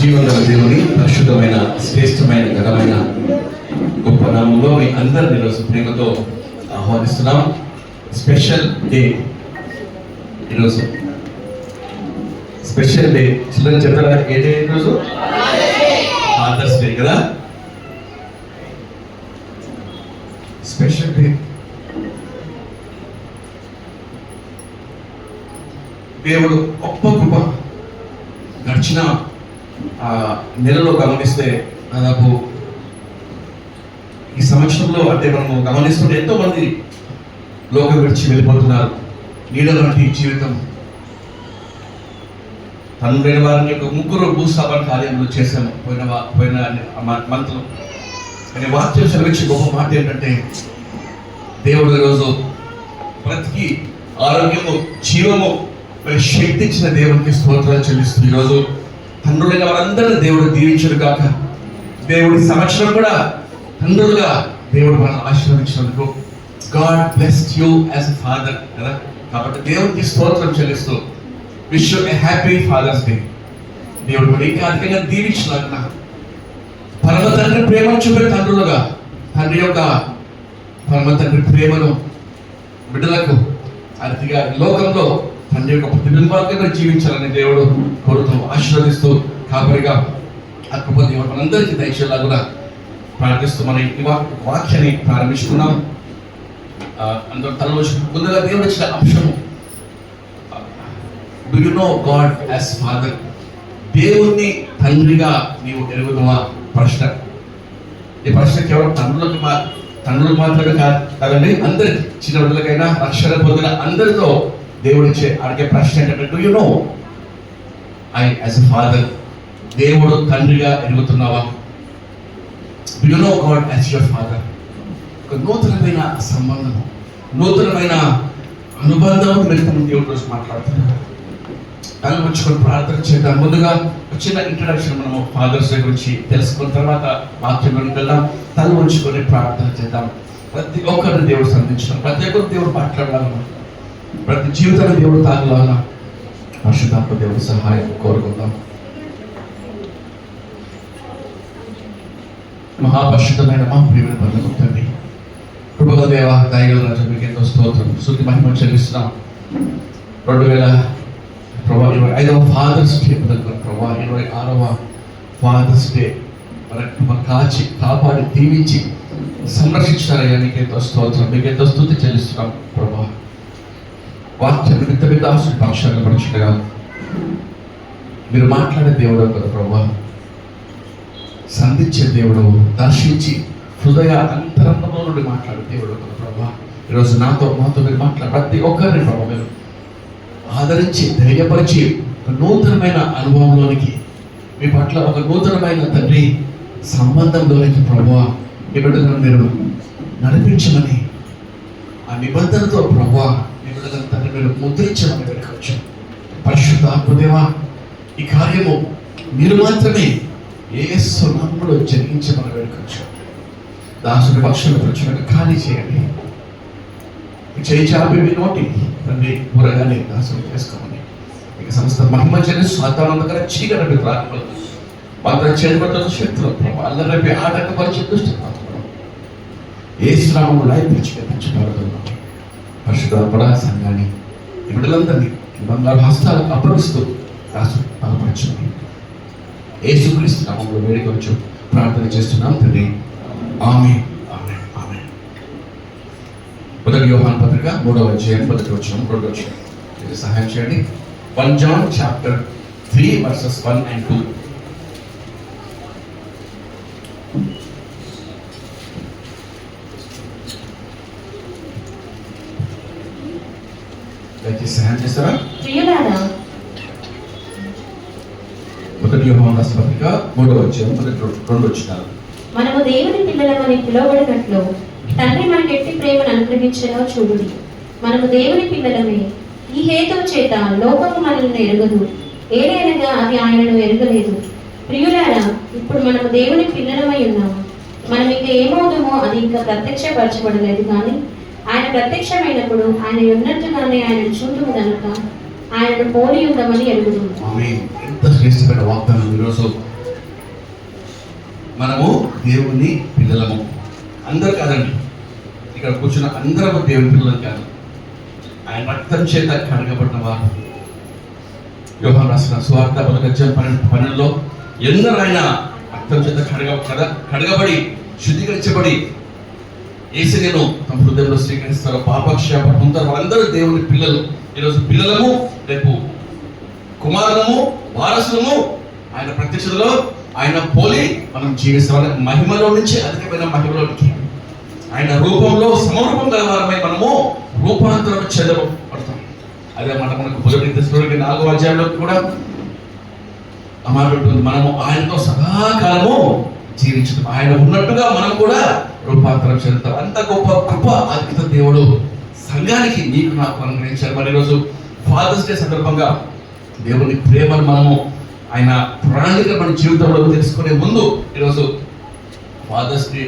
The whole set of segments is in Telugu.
జీవన దేవుని పరిశుద్ధమైన శ్రేష్టమైన ఘనమైన గొప్ప నామంలో మీ అందరిని ఈరోజు ప్రేమతో ఆహ్వానిస్తున్నాం. స్పెషల్ డే ఈరోజు, స్పెషల్ డే. చిల్డ్రన్ చెప్తారా ఏ డే ఈరోజు? ఫాదర్స్ డే కదా. Special day. దేవుడు గొప్ప కృప. గడిచిన నెలలో గమనిస్తే దాదాపు ఈ సంవత్సరంలో అంటే మనము గమనిస్తుంటే ఎంతో మంది లోకం విడిచి వెళ్ళిపోతున్నారు. నీడ లాంటి జీవితం. తను వారిని యొక్క ముగ్గురు భూస్థాపన కార్యంలో చేశాము పోయిన మంత్లో. కానీ వాక్యం సెలవించే గొప్ప మాట ఏంటంటే, దేవుడు ఈరోజు బ్రతికి ఆరోగ్యము జీవము శక్తి ఇచ్చిన దేవునికి స్తోత్రాలు చెల్లిస్తూ ఈరోజు తండ్రులైన వారందరూ దేవుడు దీవించడు కాక. దేవుడి సంవత్సరం కూడా తండ్రులుగా దేవుడు మనల్ని ఆశీర్వదించినందుకు God blessed you as a father కదా. కాబట్టి దేవుడికి స్తోత్రం చెల్లిస్తూ wish you a happy Father's Day. దేవుడు కూడా ఇంకా అధికంగా దీవించినాక పరమ తండ్రి ప్రేమను చూపే తండ్రులుగా తండ్రి యొక్క పరమ తండ్రి ప్రేమను బిడ్డలకు అతిగా లోకంలో తండ్రి యొక్క ప్రతిబింబాలుగా జీవించాలని దేవుడు కోరుతూ ఆశీర్వదిస్తూ కాపరిగా అక్కుప దేవుడు మనందరికీ దయచేలా కూడా ప్రార్థిస్తూ మన ఈ వాక్యాన్ని ప్రారంభించుకున్నాం. అందరూ తనలో ముందుగా దేవుడు ఇచ్చిన అంశము, do you know God as father? దేవుణ్ణి తండ్రిగా నీవు ఎరుగుదవా? ప్రశ్న. ఈ ప్రశ్న కేవలం తండ్రులకు మాత్రమే కాదండి, అందరికి, చిన్న బిడ్డలకైనా రక్షణ పొందిన అందరితో దేవుడిచ్చే అడిగే ప్రశ్న ఏంటంటే, do you know I as a father? దేవుడు తండ్రిగా ఎరుగుతున్నావా? Do you know God as your father? ఒక నూతనమైన సంబంధం, నూతనమైన అనుబంధం మీరు దేవుడి రోజు మాట్లాడుతున్నారు. తను వచ్చుకొని ప్రార్థన చేద్దాం. ముందుగా చిన్న ఇంట్రడక్షన్ మనము ఫాదర్స్ డే గురించి తెలుసుకున్న తర్వాత వాక్యం వెళ్దాం. తను ఉంచుకొని ప్రార్థన చేద్దాం. ప్రతి ఒక్కరిని దేవుడు సంధించడం, ప్రతి ఒక్కరు దేవుడు మాట్లాడాలన్నా, ప్రతి జీవితాన్ని దేవుడు తాగలాగా పరిశుద్ధాత్మ దేవుడు సహాయం కోరుకుందాం. మహాపరిశుద్ధమైన మా ప్రియమైన పరలోకపు తండ్రి, కృపగల దేవ, దయగల రాజా, మీకు ఎంతో స్తోత్రం, స్తుతి మహిమ చెల్లిస్తున్నాం. 2025వ ఫాదర్స్ డే ప్రభా, 26వ ఫాదర్స్ డే మన కాచి కాపాడి దీవించి సంరక్షించారయ్యా, నీకు ఎంతో స్తోత్రం, మీకు ఎంతో స్తుతి చెల్లిస్తున్నాం ప్రభా. వాక్యం మిగతా ఆశలు పక్షాలు పడుచుండగా మీరు మాట్లాడే దేవుడు కదా ప్రభా, సంధించే దేవుడు, దర్శించి హృదయ అంతరంగంలో నుండి మాట్లాడే దేవుడు కదా ప్రభా. ఈరోజు మాతో మీరు మాట్లాడే ప్రతి ఒక్కరిని ప్రభా మీరు ఆదరించి ధైర్యపరిచి ఒక నూతనమైన అనుభవంలోనికి, మీ పట్ల ఒక నూతనమైన తండ్రి సంబంధంలోనికి ప్రభువా మీ బిడ్డలను మీరు నడిపించమని, ఆ నిబంధనతో ప్రభువా మీ బిడ్డలను తండ్రి మీరు ముద్రించమని వేడుకోవచ్చు. పరిశుద్ధ ఆత్మదేవా, ఈ కార్యము మీరు మాత్రమే యేసు నామములో జరిగించమని వేడుకోవచ్చు. దాసుని పక్షుల ప్రచురణ ఖాళీ చేయండి. చేయి చాపి మీ నోటి తండ్రి ఊరగానే దాసులు చేసుకోమని, ఇక సంస్థ మహిమ చెల్లి స్వాతంత్ర చీకటి ప్రారంభం మాత్రం చేపట్టిన శక్తులు వాళ్ళ రేపి ఆటంకపరిచే దుష్టపాత్రలు ఏ శ్రామము లాయించుకుంటున్నాం. పరిశుద్ధ సంఘాన్ని బిడ్డలందరినీ బంగారు హస్తాలు అప్పగిస్తూ దాసులు బలపరచుని యేసుక్రీస్తు నామములో వేడుకొచ్చు ప్రార్థన చేస్తున్నాం తండ్రి. ఆమేన్. మొదటి యోహాను పత్రిక 3వ అధ్యాయం 1వ వచనం 2వ వచనం ఇది సహాయం చేయండి. 1 John chapter 3 verses 1 and 2. దయచేసి సహాయం చేస్తారా? మొదటి యోహాను రాసిన పత్రిక 3వ అధ్యాయం 2వ వచనం. మనము దేవుని పిల్లలమని పిలువబడినట్లు తండ్రి మనకి ఎట్టి ప్రేమను అనుగ్రహించగా చూడుడి. మనము దేవుని పిల్లలమే. ఈ హేతువు చేత లోకము మనల్ని ఎరుగదు, ఏదైనా అది ఆయనను ఎరగలేదు. ప్రియులారా, ఇప్పుడు మనము దేవుని పిల్లలమై ఉన్నాము. మనం ఇంకా ఏమవుతామో అది ఇంకా ప్రత్యక్షపరచబడలేదు, కానీ ఆయన ప్రత్యక్షమైనప్పుడు ఆయన ఉన్నట్టుగానే ఆయన చూతుము కనుక ఆయనను పోలి ఉండమని ఎరుగుదు. ఆమేన్. ఎంత శ్రేష్టమైన వాగ్దానం ఈరోజు. మనము దేవుని పిల్లలము. అందరు కాదండి, ఇక్కడ కూర్చున్న అందరము దేవుని పిల్లలు కాదు, ఆయన రక్తం చేత కడగబడిన వారు. యోహాను రాసిన సువార్త 10:12 ఎందరూ ఆయన రక్తం చేత కడగబడి శుద్ధీకరించబడి యేసును తమ హృదయంలో స్వీకరిస్తారో, పాపక్షేమం పొందుతారు, వాళ్ళందరూ దేవుని పిల్లలు. ఈరోజు పిల్లలము, రేపు కుమారులము, వారసులము. ఆయన ప్రత్యక్షతలో ఆయన పోలి మనం జీవిస్తాం. మహిమలో నుంచి అధికమైన మహిమలోనికి ఆయన రూపంలో సమరూపం గల వారమై మనము రూపాంతరం చెందబడతాం. అదే మాట మనకు మొదటి దశలోకి 4వ అధ్యాయంలో కూడా ఆ మాట ఉంటుంది, మనము ఆయనతో సదాకాలము జీవించడం. ఆయన ఉన్నట్టుగా మనం కూడా రూపాంతరం చెందుతాం. అంత గొప్ప కృప అద్భుత దేవుడు సంఘానికి నీకు నాకు అనుగ్రహించారు. మరి ఈరోజు ఫాదర్స్ డే సందర్భంగా దేవుని ప్రేమను మనము ఆయన ప్రణాళిక మన జీవితంలో తెలుసుకునే ముందు ఈరోజు ఫాదర్స్ డే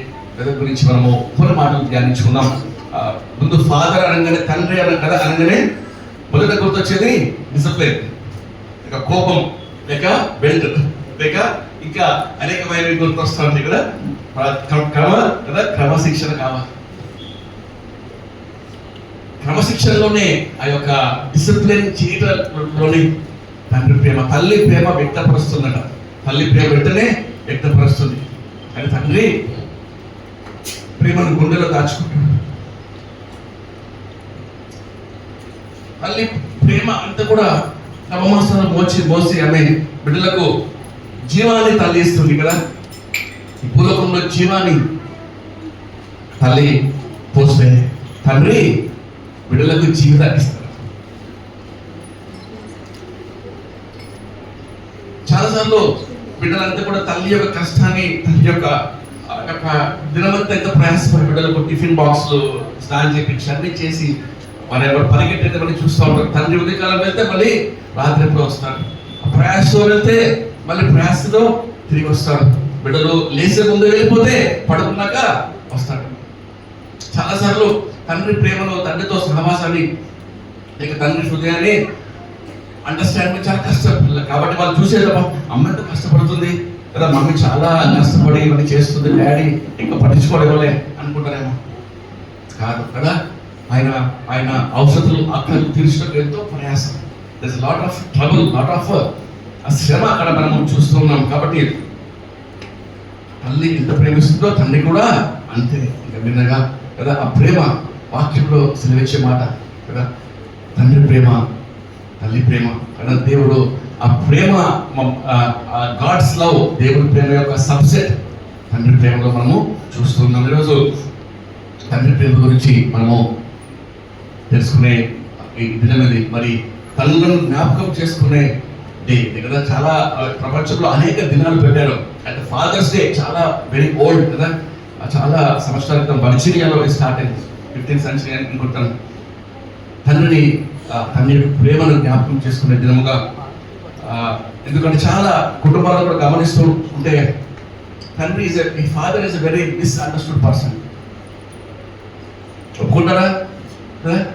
గురించి మనము కొన్ని మాటలు ధ్యానించుకున్నాం. ముందు ఫాదర్ అనగానే, తండ్రి కదా అనగానే మొదట గుర్తొచ్చేది డిసిప్లిన్, లేక కోపం, లేక బెల్ట్, లేక ఇంకా అనేకమైనవి గుర్తొస్తుంది కదా. క్రమశిక్షణ కావాలి. క్రమశిక్షణలోనే ఆ యొక్క డిసిప్లిన్ చేయటంలోని తండ్రి ప్రేమ, తల్లి ప్రేమ వ్యక్తపరుస్తుందట. తల్లి ప్రేమ వెంటనే వ్యక్తపరుస్తుంది, కానీ తండ్రి ప్రేమను గుండెలో దాచుకుంటాడు. తల్లి ప్రేమ అంతా కూడా నవమాసాలు మోసి ఆమె బిడ్డలకు జీవాన్ని తల్లి ఇస్తుంది కదా. ఈ భూలోకంలో జీవాన్ని తల్లి పోస్తే తండ్రి బిడ్డలకు జీవితాన్ని ఇస్తారు. చాలాసార్లు బిడ్డలంతా కూడా తల్లి యొక్క కష్టాన్ని, తల్లి యొక్క దినమంతా ఎంత ప్రయాసపడి బిడ్డలకు టిఫిన్ బాక్స్లు స్నానం చేయించి అన్ని చేసి మరి ఎవరు పరిగెట్టయితే మళ్ళీ చూస్తూ ఉంటారు. తండ్రి ఉదయకాలం వెళ్తే మళ్ళీ రాత్రి ఎప్పుడు వస్తాడు, ప్రయాసతో వెళ్తే మళ్ళీ ప్రయాసతో తిరిగి వస్తాడు. బిడ్డలు లేచే ముందు వెళ్ళిపోతే పడుకున్నాక వస్తాడు. చాలాసార్లు తండ్రి ప్రేమను, తండ్రితో సహవాసాన్ని, లేక తండ్రి హృదయాన్ని అండర్స్టాండింగ్ చాలా కష్టం. కాబట్టి వాళ్ళు చూసేటప్పుడు అమ్మ ఎంత కష్టపడుతుంది కదా, మమ్మీ చాలా కష్టపడి ఇవన్నీ చేస్తుంది, డాడీ ఇంకా పట్టించుకోవడమే అనుకుంటారేమో. కాదు కదా, ఆయన ఔషధులు అక్కడ తీర్చడం ఎంతో ప్రయాసం. That's lot of trouble, lot of శ్రమ అక్కడ మనం చూస్తున్నాం. కాబట్టి తల్లి ఎంత ప్రేమిస్తుందో తండ్రి కూడా అంతే ఇంకా భిన్నగా కదా. ఆ ప్రేమ వాక్యంలో సెలవిచ్చే మాట కదా, తండ్రి ప్రేమ, తల్లి ప్రేమ కదా. దేవుడు ఆ ప్రేమ, గాడ్స్ లవ్, దేవుడి ప్రేమ యొక్క సబ్సెట్ తండ్రి ప్రేమలో మనము చూస్తున్నాం. ఈరోజు తండ్రి ప్రేమ గురించి మనము తెలుసుకునే ఈ దినం ఇది. మరి తల్లులను జ్ఞాపకం చేసుకునే డే కదా. చాలా ప్రపంచంలో అనేక దినాలు పెట్టారు. అంటే ఫాదర్స్ డే చాలా వెరీ ఓల్డ్ కదా, చాలా సంవత్సరాల క్రితం వర్జీనియాలో స్టార్ట్ అయింది, 15th century అనుకుంటాను. తండ్రి ప్రేమను జ్ఞాపకం చేసుకునే దినముగా. ఎందుకంటే చాలా కుటుంబాలు కూడా గమనిస్తూ ఉంటే తండ్రి father is a very misunderstood person. ఒప్పుకుంటారా?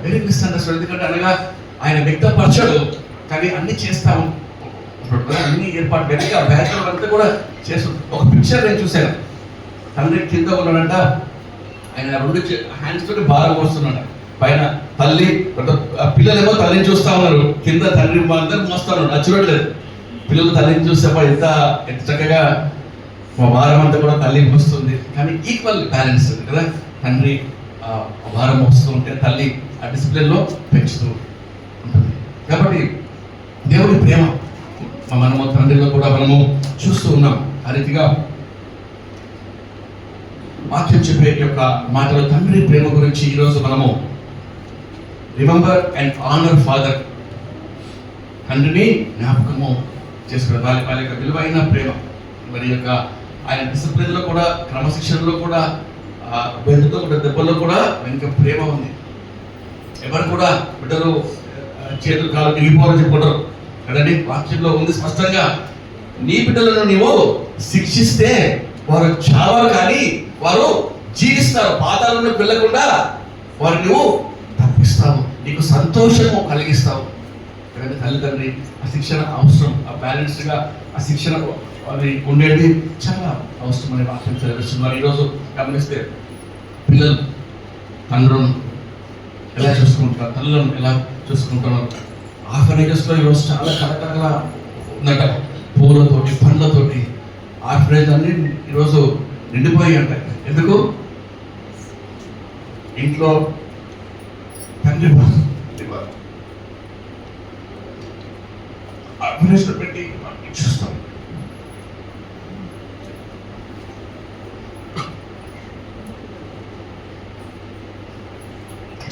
Very misunderstood. ఎందుకంటే అనగా ఆయన వ్యక్తపరచడు, కానీ అన్ని చేస్తాము, అన్ని ఏర్పాటు వెనక బ్యాక్గ్రౌండ్ అంతా కూడా చేస్తాం. ఒక పిక్చర్ నేను చూశాను, తండ్రి కింద ఉన్నాడంట, ఆయన 2 హ్యాండ్స్ తోటి భారం మోస్తున్నాడు. పైన తల్లి, పిల్లలేమో తల్లిని చూస్తా ఉన్నారు, కింద తండ్రి అందరూ మోస్తాను. నచ్చట్లేదు. పిల్లలు తల్లిని చూస్తే ఎంత చక్కగా మా భారం అంతా కూడా తల్లి మోస్తుంది, కానీ ఈక్వల్ బ్యాలెన్స్ కదా. తండ్రి భారం మోస్తూ ఉంటే తల్లి ఆ డిసిప్లిన్లో పెంచుతూ ఉంటుంది. కాబట్టి దేవుని ప్రేమ మనము తండ్రిలో కూడా మనము చూస్తూ ఉన్నాం. ఆ రీతిగా వాక్యం చెప్పే యొక్క మాటలు తండ్రి ప్రేమ గురించి ఈరోజు మనము రిమెంబర్ అండ్ ఆనర్ ఫాదర్, తండ్రిని జ్ఞాపకము చేసుకునే వాళ్ళ యొక్క విలువైన ప్రేమ. మరి యొక్క ఆయన డిసిప్లిన్లో కూడా, క్రమశిక్షణలో కూడా, బెల్ట్తో కూడా, దెబ్బల్లో కూడా వెనుక ప్రేమ ఉంది. ఎవరు కూడా బిడ్డలు చేతులు కాలు తిరిగిపోవాలని చెప్పుకుంటారు కదండి. వాక్యంలో ఉంది స్పష్టంగా, నీ బిడ్డలను నీవు శిక్షిస్తే వారు చావరు కానీ వారు జీవిస్తారు, పాతాళంలోకి వెళ్ళకుండా వారు నువ్వు తప్పిస్తావు, నీకు సంతోషము కలిగిస్తావు. ఎందుకంటే తల్లిదండ్రి ఆ శిక్షణ అవసరం, ఆ బ్యాలెన్స్డ్గా ఆ శిక్షణ అది ఉండేది చాలా అవసరం అనే వాక్యం చదివిస్తున్నారు. ఈరోజు గమనిస్తే పిల్లలు తండ్రులను ఎలా చూసుకుంటున్నారు, తల్లులను ఎలా చూసుకుంటున్నారు. ఆర్ఫనేజెస్లో ఈరోజు చాలా కరకరగా ఉందట, పూలతోటి పండ్లతోటి ఆర్ఫనేజ్ అన్ని ఈరోజు నిండిపోయి ఉంటాయి. ఎందుకు? ఇంట్లో తండ్రి ఆర్ఫనేజ్లో పెట్టి చూస్తాం.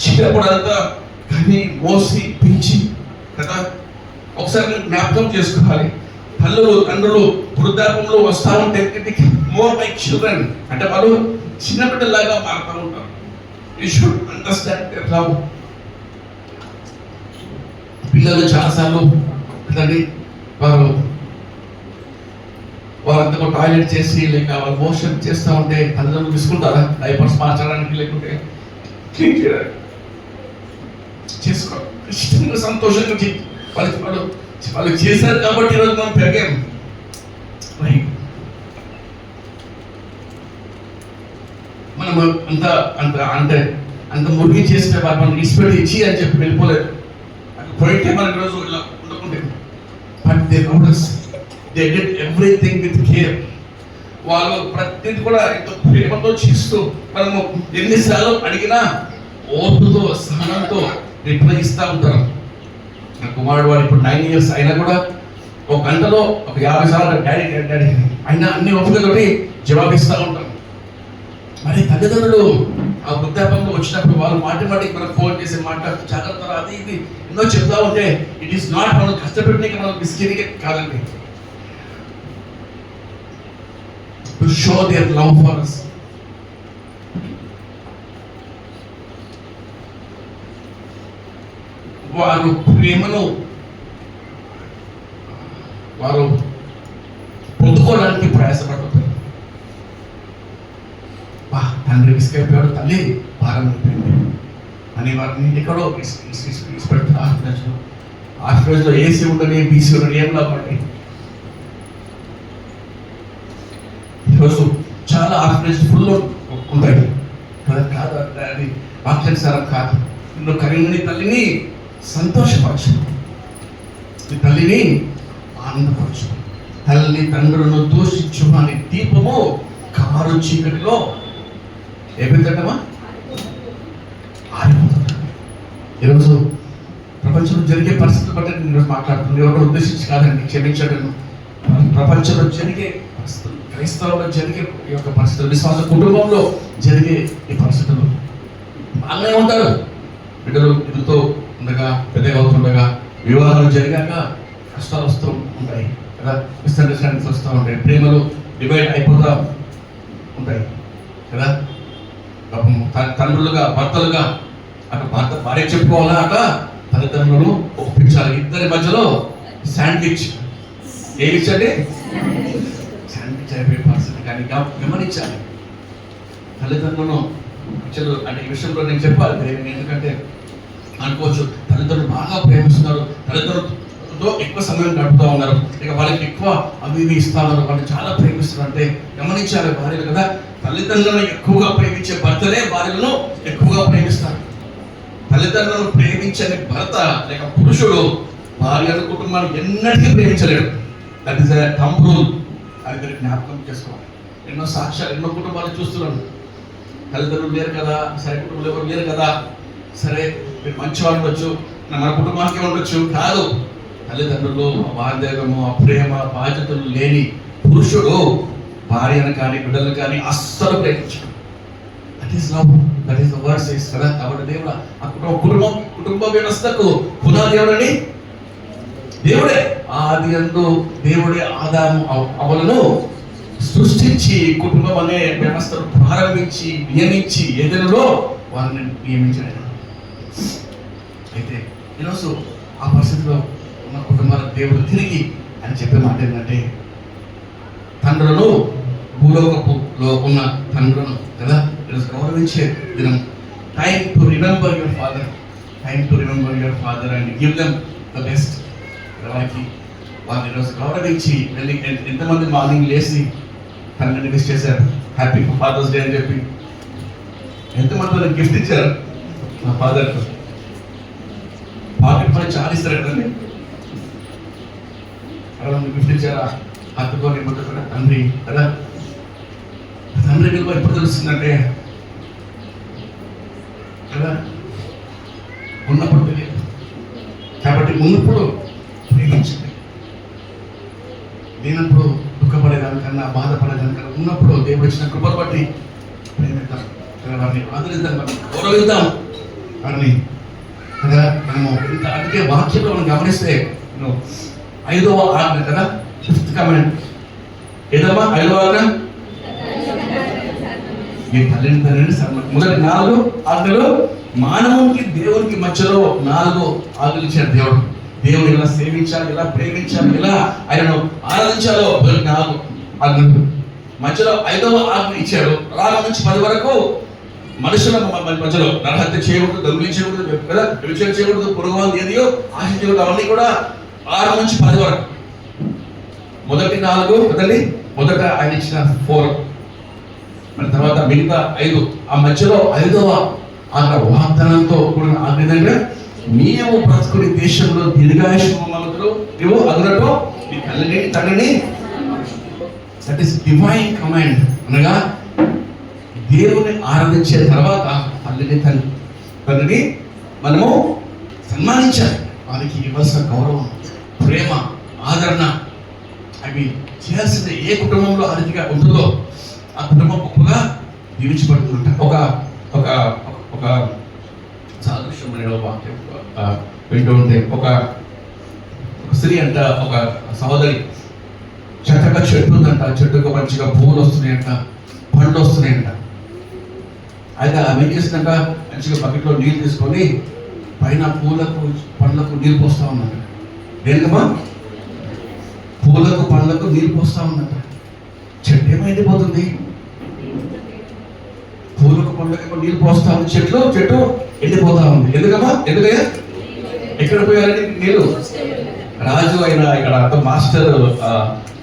చిన్నప్పుడంతా కానీ మోసి పెంచి కదా, ఒకసారి జ్ఞాపకం చేసుకోవాలి. తల్లులు తండ్రులు వృద్ధాపంలో వస్తూ ఉంటే మోర్ లైక్ చిల్డ్రన్, అంటే వాళ్ళు చిన్న బిడ్డలాగా మారుతూ ఉంటారు. You should understand love. పిల్లలు చాలాసార్లు కదండి వారంతా టాయిలెట్ చేసి లేక వాళ్ళు మోషన్ చేస్తూ ఉంటే తల్లిదండ్రులు తీసుకుంటారా డైపర్స్ మార్చడానికి లేకుంటే క్లీన్ చేయడానికి? చేసుకోవాలి, ఇష్టంగా సంతోషంగా వాళ్ళు చేశారు కాబట్టి ఈరోజు మనం పెరిగాం. మనం అంత మురిగి చేస్తే వాళ్ళు మనం ఇష్టపడి ఇచ్చి అని చెప్పి వెళ్ళిపోలేదు. అది పోయితే మనకి ఈరోజు ఇలా ఉండకుంటే. But they notice, they did everything with care. వాళ్ళు ప్రతిదీ కూడా ఎంతో ప్రేమతో చేస్తూ మనము ఎన్నిసార్లు అడిగినా ఓర్పుతో సహనంతో రిప్లై ఇస్తూ ఉంటారు. నా కుమారుడు వాడు ఇప్పుడు 9 years అయినా కూడా ఒక గంటలో ఒక 50 సార్లు డాడీ డాడీ అయినా అన్ని ఒప్పుకతోటి జవాబిస్తూ ఉంటాం. మరి తల్లిదండ్రులు ఆ వృద్ధాపంలో వచ్చినప్పుడు వాళ్ళు మాటికి మనకు ఫోన్ చేసి మాట్లాడుతూ జాగ్రత్త అది ఇది ఎన్నో చెప్తా ఉంటే ఇట్ ఈస్ నాట్ మనం కష్టపెట్టి మనం బిస్కెట్గా కాదండి, to show there love for us. వారు ప్రేమను వారు పొందుకోవడానికి ప్రయాసపడుతుంది. తండ్రి విసిగైపోయాడు, తల్లి భారం అయిపోయింది అని వారిని ఎక్కడో పెడతారు. ఆర్ఫనేజ్లో ఏసీ ఉండని బీసీ ఉండని ఏం లాభండి. ఈరోజు చాలా ఆర్ఫనేజ్ ఫుల్ ఉంటాయి కదా, కాదు అది వాక్యానుసారం కాదు. నువ్వు కలిగిన తల్లిని సంతోషపరచు, నీ తల్లిని ఆనందపరచు. తల్లి తండ్రులను దూషించు అని దీపము కారు చీకటిలో ఏమిటమ్మా ఆరిపోతుంది. ఈరోజు ప్రపంచంలో జరిగే పరిస్థితులు బట్టి నేను ఈరోజు మాట్లాడుతుంది, ఎవరు ఉద్దేశించి కాదండి, క్షమించడం. ప్రపంచంలో జరిగే పరిస్థితులు, క్రైస్తవంలో జరిగే ఈ యొక్క పరిస్థితులు, విశ్వాస కుటుంబంలో జరిగే ఈ పరిస్థితులు బాగానే ఉంటారు. బిడ్డలు ఎదుగుతూ ఉండగా పెద్దగా అవుతుండగా వివాహాలు జరిగాక కష్టాలు వస్తూ ఉంటాయి కదా, మిస్అండర్స్టాండింగ్స్ వస్తూ ఉంటాయి, ప్రేమలు డివైడ్ అయిపోతూ ఉంటాయి కదా. తండ్రులుగా భర్తలుగా అటు భర్త భార్య చెప్పుకోవాలా, అట తల్లిదండ్రులను ఒప్పించాలి. ఇద్దరి మధ్యలో శాండ్విచ్ ఏమిచ్చండి, శాండ్విచ్ అయిపోయే పరిస్థితి. కానీ గమనించాలి తల్లిదండ్రులను. అంటే ఈ విషయంలో నేను చెప్పాలి, ఎందుకంటే అనుకోవచ్చు తల్లిదండ్రులు బాగా ప్రేమిస్తున్నారు, తల్లిదండ్రులతో ఎక్కువ సమయం గడుపుతూ ఉన్నారు, ఇక వాళ్ళకి ఎక్కువ అవి ఇవి ఇస్తా ఉన్నారు, వాళ్ళు చాలా ప్రేమిస్తున్నారు అంటే గమనించాలి భార్యలు కదా. తల్లిదండ్రులను ఎక్కువగా ప్రేమించే భర్తలే భార్యలను ఎక్కువగా ప్రేమిస్తారు. తల్లిదండ్రులను ప్రేమించని భర్త లేక పురుషుడు భార్యల కుటుంబాన్ని ఎన్నటికీ ప్రేమించలేడు. That is a thumb rule. అది మీరు జ్ఞాపకం చేసుకోవాలి. ఎన్నో సాక్ష్యాలు, ఎన్నో కుటుంబాలు చూస్తున్నాను. తల్లిదండ్రులు లేరు కదా, సరే కుటుంబంలో ఎవరు లేరు కదా, సరే మీరు మంచివాళ్ళు ఉండొచ్చు, మన కుటుంబానికి ఉండొచ్చు. కాదు, తల్లిదండ్రులు ఆ బాధ్యతము, ఆ ప్రేమ బాధ్యతలు లేని పురుషుడు భార్యను కానీ బిడ్డలను కానీ అస్సలు ప్రేమించడు. That is love, that is the word says కదా. కాబట్టి దేవుడు ఆ కుటుంబ వ్యవస్థకు పునాది ఎవరని? దేవుడే. ఆది యందు దేవుడే ఆదాము అవలను సృష్టించి కుటుంబం అనే వ్యవస్థను ప్రారంభించి నియమించి ఎదురులో వారిని నియమించాడు. అయితే ఈరోజు ఆ పరిస్థితిలో ఉన్న కుటుంబాలకు దేవుడు తిరిగి అని చెప్పే మాట ఏంటంటే, తండ్రులను భూలోకపులో ఉన్న తండ్రులను కదా ఈరోజు గౌరవించే దినం. Time to remember your father, time to remember your father and give them the best. వారికి వాళ్ళని ఈరోజు గౌరవించి వెళ్ళి ఎంతమంది మార్నింగ్ లేచి తనని విష్ చేశారు, హ్యాపీ ఫాదర్స్ డే అని చెప్పి. ఎంతమంది వాళ్ళకి గిఫ్ట్ ఇచ్చారు మా ఫాదర్కు. పాకెట్ మనీ చాలా ఇస్తారు కదండి. గిఫ్ట్ ఇచ్చారా, హత్తుకొని ముట్టుకున్న తండ్రి కదా. తండ్రి విలువ ఎప్పుడు తెలుస్తుందంటే కదా, ఉన్నప్పుడు తెలియదు. కాబట్టి ఉన్నప్పుడు ప్రేమించండి, లేనప్పుడు దుఃఖపడేదానికన్నా బాధపడేదానికన్నా ఉన్నప్పుడు దేవుడు ఇచ్చిన కృపను బట్టి ప్రేమిద్దాం, వారిని ఆదరిద్దాం, వారిని గౌరవిద్దాం, వారిని కదా. మనము ఇంత అందుకే వాక్యంలో మనం గమనిస్తే 5వ ఆజ్ఞ కదా, 5th కమాండ్ ఏదమ్మా? 5వ ఆజ్ఞ, మీ తల్లిని తండ్రిని మొదటి 4 ఆజ్ఞలు మానవునికి దేవునికి మధ్యలో 4 ఆజ్ఞలు ఇచ్చాడు దేవుడు. దేవుని ఎలా సేవించాలి, ఎలా ప్రేమించాలి, ఎలా ఆయనను ఆరాధించాలో 4 ఆజ్ఞలు. మధ్యలో 5వ ఆజ్ఞ ఇచ్చాడు. 6 నుంచి 10 వరకు మనుషుల మధ్యలో నరహత్య చేయకూడదు, దొంగిలించకూడదు కదా, వ్యభిచారం చేయకూడదు, పొరుగువాళ్ళు ఏదియో ఆశించకూడదు, అవన్నీ కూడా 6 నుంచి 10 వరకు. మొదటి 4 కదండి, మొదట ఆయన ఇచ్చిన 4, మరి తర్వాత మిగతా 5. ఆ మధ్యలో 5వ ఆజ్ఞ వాగ్దానంతో కూడిన ఆజ్ఞ ఏంటంటే, నీవు బ్రతుకుని దేశంలో దీర్ఘాయుష్మతులు నువ్వు అదునట్టు నీ తల్లిని తండ్రిని. That is divine command. అనగా దేవుని ఆరాధించే తర్వాత తల్లిని తండ్రిని మనము సన్మానించాలి. వారికి ఇవ్వాల్సిన గౌరవం, ప్రేమ, ఆదరణ అవి చేయాల్సింది. ఏ కుటుంబంలో అతిథిగా ఉంటుందో ఆ కుటుంబం గొప్పగా దీవించబడుతుందంట. ఒక ఒక ఒక సాదృశ్యం వాక్యం వింటూ ఉంటే, ఒక స్త్రీ అంట, ఒక సహోదరి చక్కగా చెట్టు ఉందంట. చెట్టుకు మంచిగా పువ్వులు వస్తున్నాయంట, పండ్లు వస్తున్నాయంట. అయితే ఆమె ఏం చేసిందంట, మంచిగా బకెట్లో నీళ్ళు తీసుకొని పైన పూలకు పండ్లకు నీళ్ళు పోస్తా ఉందంట. దేనికమ్మా? పూలకు పండ్లకు నీళ్ళు పోస్తా ఉందంట. చెట్టు ఏమో ఎండిపోతుంది, పూలకు పండ్లకు నీళ్ళు పోస్తా ఉంది, చెట్టు ఎండిపోతా ఉంది. ఎందుకమ్మా? ఎందుకయ్యా? ఎక్కడ పోయారండి నీళ్ళు? రాజు అయినా ఇక్కడ మాస్టర్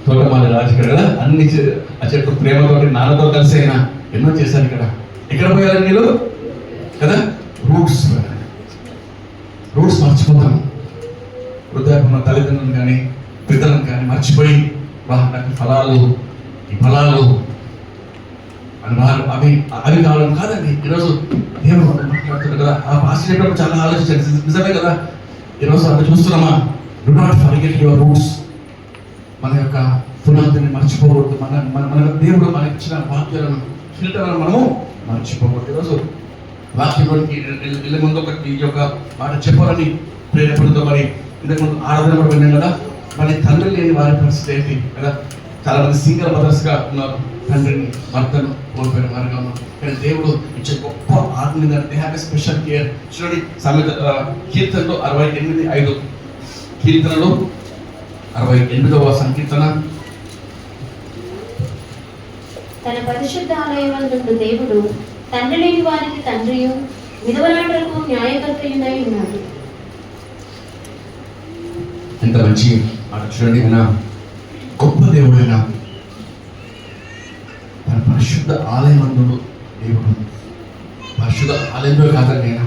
తోటమాలి రాజు ఇక్కడ కదా, అన్ని ఆ చెట్టు ప్రేమతోటి నాన్నతో కలిసి అయినా ఎన్నో చేశారు ఇక్కడ. ఎక్కడ పోయారండి నీళ్ళు కదా? రూట్స్ మర్చిపోతాం. వృద్ధాపన్న తల్లిదండ్రులను కానీ పిల్లలను కానీ మర్చిపోయి నాకు ఫలాలు, ఈ ఫలాలు అని వారు అవి కావడం కాదండి. ఈరోజు దేవుడు మాట్లాడుతున్నాడు కదా, ఆ పాస్ చెప్పినప్పుడు చాలా ఆలోచించారు. నిజమే కదా, ఈరోజు అక్కడ చూస్తున్నామా? Do not forget your roots. మన యొక్క పునాదిని మర్చిపోకూడదు. మన దేవుడు మనకి ఇచ్చిన వాక్యాలను, ఫిల్టర్లను మనము మర్చిపోకూడదు. ఈరోజు వాక్యంలోనికి వెళ్ళే ముందు ఒకటి ఈ యొక్క మాట చెప్పాలని ప్రేరేపణతో మరి ఇంతకుముందు ఆరాధన కూడా విన్నాం కదా. మరి తండ్రి లేని వారి పరిస్థితి ఏంటి కదా? చాలా మంది సింగిల్ మదర్స్గా ఉన్నారు, తండ్రిని భర్తను కోల్పోయిన వారిగా ఉన్నారు. కానీ దేవుడు ఇచ్చే గొప్ప ఆజ్ఞ they have a special care. చూడండి సామెత కీర్తనలో 68:5, కీర్తనలో 68వ సంకీర్తన. తన పరిశుద్ధ ఆలయమందు దేవుడు తండ్రి లేని వారికి తండ్రియు విధవరాండ్రకు న్యాయకర్తయునై ఉన్నాడు. ఎంత మంచి మాట చూడండి. ఆయన గొప్ప దేవుడైనా తన పరిశుద్ధ ఆలయమందు దేవుడు, పరిశుద్ధ ఆలయంలో కాదండి, ఆయన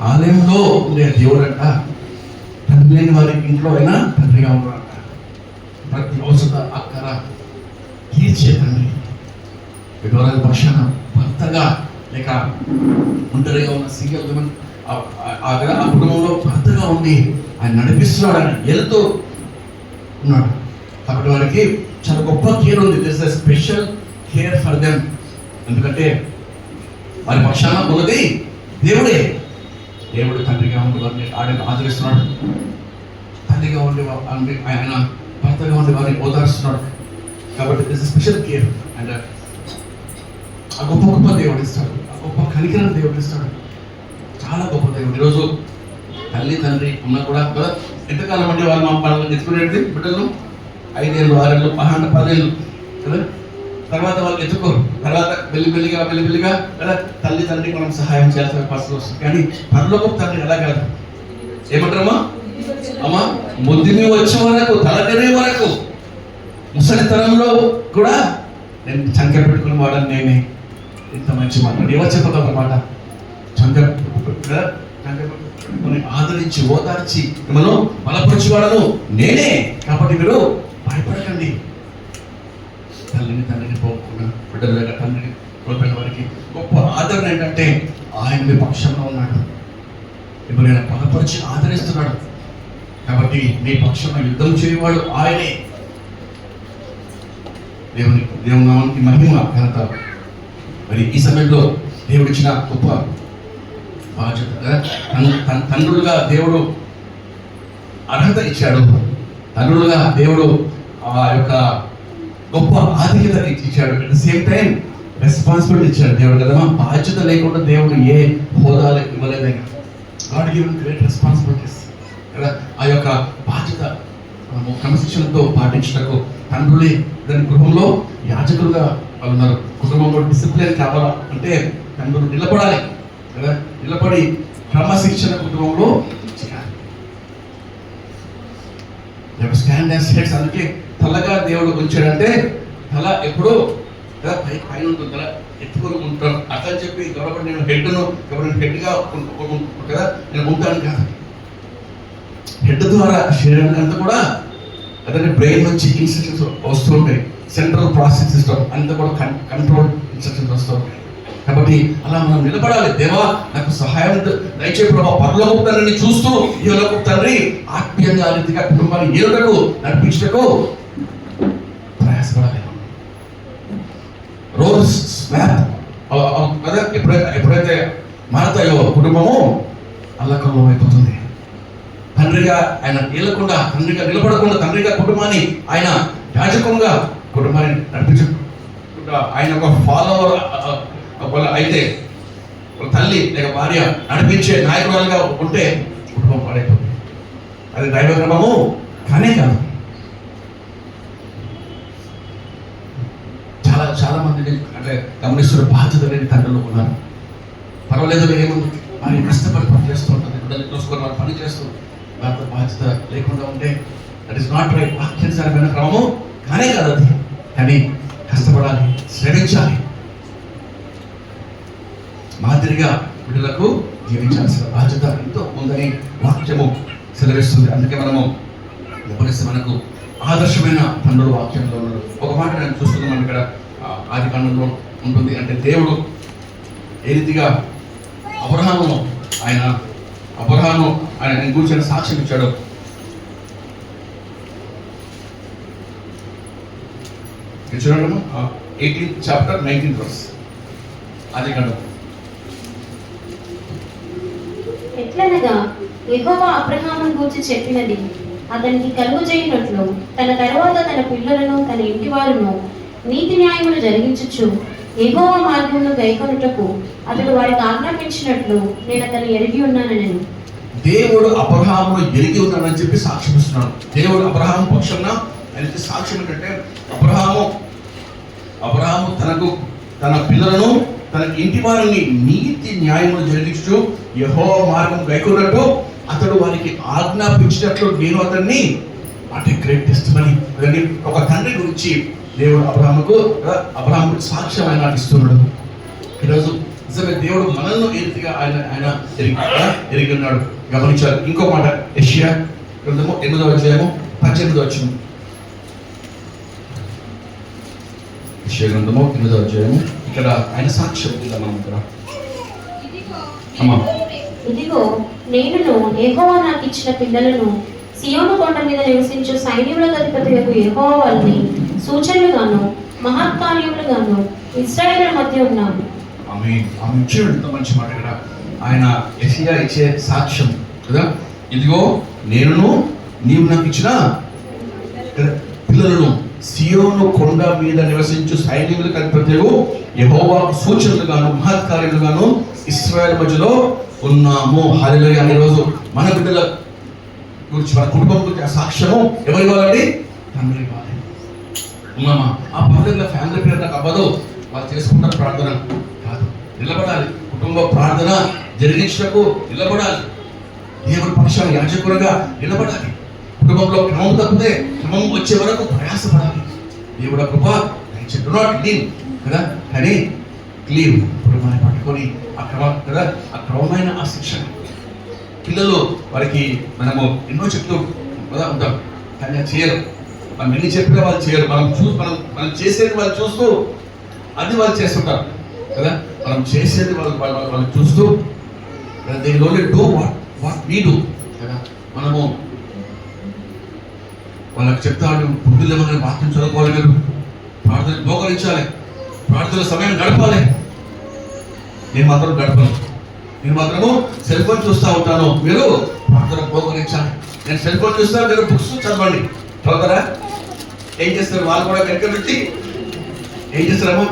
ఆలయంలో ఉండే దేవుడు అంట. తండ్రి లేని వారి ఇంట్లో అయినా తండ్రిగా ఉన్నాడంట. ప్రతి అవసర అక్కర తీర్చే తండ్రి, విధవరాల పక్షాన భర్తగా, లేక ఒంటరిగా ఉన్న సింగిల్ విమెన్ ఆ కుటుంబంలో భర్తగా ఉండి ఆయన నడిపిస్తున్నాడు, ఆయన వెళ్తూ ఉన్నాడు. కాబట్టి వారికి చాలా గొప్ప కేర్ ఉంది. This is special care for them. ఎందుకంటే వారి పక్షాన ఉన్నది దేవుడే. దేవుడు తండ్రిగా ఉండి వారిని ఆదరిస్తున్నాడు, తండ్రిగా ఉండి ఆయన భర్తగా ఉండి వారిని ఓదారుస్తున్నాడు. కాబట్టి this is special care. And ఆ గొప్ప గొప్ప దేవుడు ఇస్తాడు, ఆ గొప్ప కనికరం దేవుడు ఇస్తాడు. చాలా గొప్ప దేవుడు. ఈరోజు తల్లి తండ్రి ఉన్నా కూడా ఎంతకాలం అండి వాళ్ళు మా పనులు ఎత్తుకునేది బిడ్డలు 5 ఏళ్ళు 6 ఏళ్ళు 10 ఏళ్ళు కదా. తర్వాత వాళ్ళు ఎత్తుకోరు. తర్వాత మెల్లిమెల్లిగా కదా తల్లి తండ్రికి మనం సహాయం చేయాల్సిన పరిస్థితి వస్తుంది. కానీ పరలోకపు తండ్రి ఎలా కాదు, ఏమంటారమ్మా? అమ్మా ముద్దిమి వచ్చే వరకు, తలగనే వరకు, ముసలితనంలో కూడా నేను చంక పెట్టుకుని వాడని నేనే. ఇంత మంచి మాట ఎవరు చెప్పదు అన్నమాట. చంక పెట్టుకుని ఆదరించి ఓదార్చి మిమ్మల్ని బలపరచువాడను నేనే, కాబట్టి మీరు భయపడకండి. తండ్రిని పోకుండా బిడ్డలుగా తండ్రిని కోల్పోయిన వారికి గొప్ప ఆదరణ ఏంటంటే ఆయన మీ పక్షంలో ఉన్నాడు, మిమ్మల్ని బలపరిచి ఆదరిస్తున్నాడు. కాబట్టి మీ పక్షంలో యుద్ధం చేయవాడు ఆయనే. దేవుని నామానికి మహిమ ఘనత. మరి ఈ సమయంలో దేవుడు ఇచ్చిన గొప్ప బాధ్యత, తండ్రులుగా దేవుడు అర్హత ఇచ్చాడు. తండ్రులుగా దేవుడు ఆ యొక్క గొప్ప ఆధిక్యత ఇచ్చాడు. At the same time responsibility ఇచ్చాడు దేవుడు కదా. బాధ్యత లేకుండా దేవుడు ఏ హోదాలు ఇవ్వలేదు. గాడ్ గివెన్ గ్రేట్ రెస్పాన్సిబిలిటీస్ కదా. ఆ యొక్క బాధ్యత మనము క్రమశిక్షణతో పాటించటకు తండ్రులే దాని గృహంలో యాజకులుగా వాళ్ళు ఉన్నారు. కుటుంబంలో డిసిప్లిన్ కావాలా అంటే తండ్రులు నిలబడాలి కదా. నిలబడి క్రమశిక్షణ కుటుంబంలో చేయాలి. Stand as heads. అందుకే తలగా దేవుడు ఉంచాడంటే తల ఎప్పుడు కదా పైన ఉంటుంది, తల ఎత్తుకొని ఉంటాను. అట్లా చెప్పి కాబట్టి నేను హెడ్ను కాబట్టి హెడ్గా కదా నేను ఉంటాను కాదు. హెడ్ ద్వారా శరీరానికి అంతా కూడా అదే బ్రెయిన్ నుంచి ఇన్స్ట్రక్షన్స్ వస్తూ ఉంటాయి. సెంట్రల్ ప్రాసెస్ సిస్టమ్ అంతా కూడా కంట్రోల్ ఇన్స్ట్రక్షన్స్ వస్తూ ఉంటాయి. కాబట్టి అలా మనం నిలబడాలి. దేవా నాకు సహాయం దయచేసి ప్రభావ, పరలోకపు తండ్రిని చూస్తూ ఈ లోకపు తండ్రి ఆత్మీయంగా రీతిగా కుటుంబాన్ని ఏలుటకు నడిపించటకు ప్రయాసపడాలి. రోల్స్ స్వాప్ అదే ఎప్పుడైతే మారతాయో కుటుంబము అల్లకల్లం అయిపోతుంది. తండ్రిగా ఆయన ఏలకుండా, తండ్రిగా నిలబడకుండా, తండ్రిగా కుటుంబాన్ని ఆయన యాజకంగా కుటుంబాన్ని నడిపించకుండా ఆయన ఒక ఫాలోవర్ అయితే తల్లి లేక భార్య నడిపించే నాయకురాలుగా ఉంటే కుటుంబం పాడైపోతుంది. అది దైవ క్రమము కానే కాదు. చాలా మంది అంటే గమనిస్తున్న బాధ్యత లేని తండ్రులు ఉన్నారు. పర్వాలేదు ఏముంది, మరి కష్టపడి పని చేస్తూ ఉంటుంది, బిడ్డలు చూసుకొని వాళ్ళు పని చేస్తూ దాంతో బాధ్యత లేకుండా ఉంటే దట్ ఈస్ నాట్ రైట్. వాక్యానుసారమైన క్రమము కానే కాదు అది. కానీ కష్టపడాలి, శ్రమించాలి, మాదిరిగా బిడ్డలకు జీవించాల్సిన బాధ్యత ఎంతో ఉందని వాక్యము సెలవిస్తుంది. అందుకే మనము గమనిస్తే మనకు ఆదర్శమైన తండ్రులు వాక్యంలో ఉన్నారు. ఒక మాట నేను చూస్తున్నాం ఇక్కడ ఆది కాండంలో ఉంటుంది. అంటే దేవుడు ఏ రీతిగా అబ్రహాము ఆయన గురించి సాక్ష్యం ఇచ్చాడు. చూడండి 18th chapter 19th verse ఆది కాండం. ఎట్లనగా యెహోవా అబ్రహామును గూర్చి చెప్పినది అతనికి కలుగజేయునట్లు తన తరువాత తన పిల్లలను తన ఇంటి వారును నీతి న్యాయములు జరిగించుచు యెహోవా మార్గమును గైకొనుటకు అతడు వారికి ఆజ్ఞాపించినట్లు నేను అతను ఎరిగి ఉన్నానని. దేవుడు అబ్రహామును ఎరిగి ఉన్నానని చెప్పి సాక్ష్యం ఇస్తున్నాడు. దేవుడు అబ్రహాము పక్షంగా ఆయనకి సాక్ష్యం ఏంటంటే అబ్రహాము తన పిల్లలను తన ఇంటి వారిని నీతి న్యాయములు జరిగించు యెహోవా మార్గం గైకొన్నట్టు అతడు వారికి ఆజ్ఞాపించినట్లు నేను అతన్ని అంటే గ్రేట్ టెస్టిమనీ. ఒక తండ్రి గురించి దేవుడు అబ్రహాముకు సాక్ష్యం ఆయన ఇస్తున్నాడు. ఈరోజు నిజమే దేవుడు మనల్ని ఏ రీతిగా ఆయన ఎరిగి ఉన్నాడు గమనించాలి. ఇంకో మాట యెషయా గ్రంథము 8వ అధ్యాయము 18వ వచనం. యెషయా గ్రంథము 8వ అధ్యాయము ఇక్కడ ఆయన సాక్ష్యం ఉందా మనం ఇక్కడ. ఇదిగో నేనును యెహోవా నాకు ఇచ్చిన పిల్లలను సియోను కొండ మీద నివసించు సైన్యములకు అధిపతియగు యెహోవా వారిని సూచనలుగాను మహత్కార్యములుగాను ఇశ్రాయేలుల మధ్య ఉన్నాను. ఆమె చూడండి మంచి మాట ఇక్కడ ఆయన యెషయా ఇచ్చే సాక్ష్యం కదా. ఇదిగో నేనును నీవు నాకు ఇచ్చిన పిల్లలను సియోను కొండ మీద నివసించు సైన్యములకు అధిపతియగు యెహోవా సూచనలుగాను మహత్కార్యములుగాను ఇశ్రాయేలు మధ్యలో ఉన్నాము. హల్లెలూయా. ఈ రోజు మన బిడ్డల గురించి మన కుటుంబం గురించి ఆ సాక్ష్యము ఎవరు ఇవ్వాలండి? తండ్రి ఇవ్వాలి. ఉన్నామా? ఆ పర్లేదు ఫ్యామిలీ పేరు నాకు అవ్వదు, వాళ్ళు చేసుకుంటారు ప్రార్థన కాదు, నిలబడాలి. కుటుంబ ప్రార్థన జరిగించటకు నిలబడాలి. దేవుని పక్షాన్ని యాజకులుగా నిలబడాలి. కుటుంబంలో క్రమం తప్పితే క్రమం వచ్చే వరకు ప్రయాసపడాలి. దేవుడు కృప డు నాట్ లీవ్ కదా, కానీ క్లీవ్ కుటుంబాన్ని పట్టుకొని ఆ క్రమం కదా, ఆ క్రమమైన ఆ శిక్షణ. పిల్లలు వారికి మనము ఎన్నో చెప్తూ కదా ఉంటాం, కానీ అది చేయరు. మనం ఎన్ని చెప్పినా వాళ్ళు చేయరు. మనం చేసేది వాళ్ళు చూస్తూ అది వాళ్ళు చేస్తుంటారు కదా. మనం చేసేది వాళ్ళు చూస్తూ they only do what we do కదా. మనము వాళ్ళకి చెప్తాడు, బుద్ధిలేమని వాక్యం చదువుకోవాలి, మీరు ప్రార్థన మోకరించాలి, ప్రార్థన సమయం గడపాలి. నేను మాత్రము సెల్ ఫోన్ చూస్తూ ఉంటాను, మీరు ప్రార్థన మోకరించాలి. నేను సెల్ ఫోన్ చూస్తాను, మీరు బుక్స్ చదవండి. చదువుతారా? ఏం చేస్తారు వాళ్ళు కూడా వెనక పెట్టి ఏం చేస్తారమ్మా?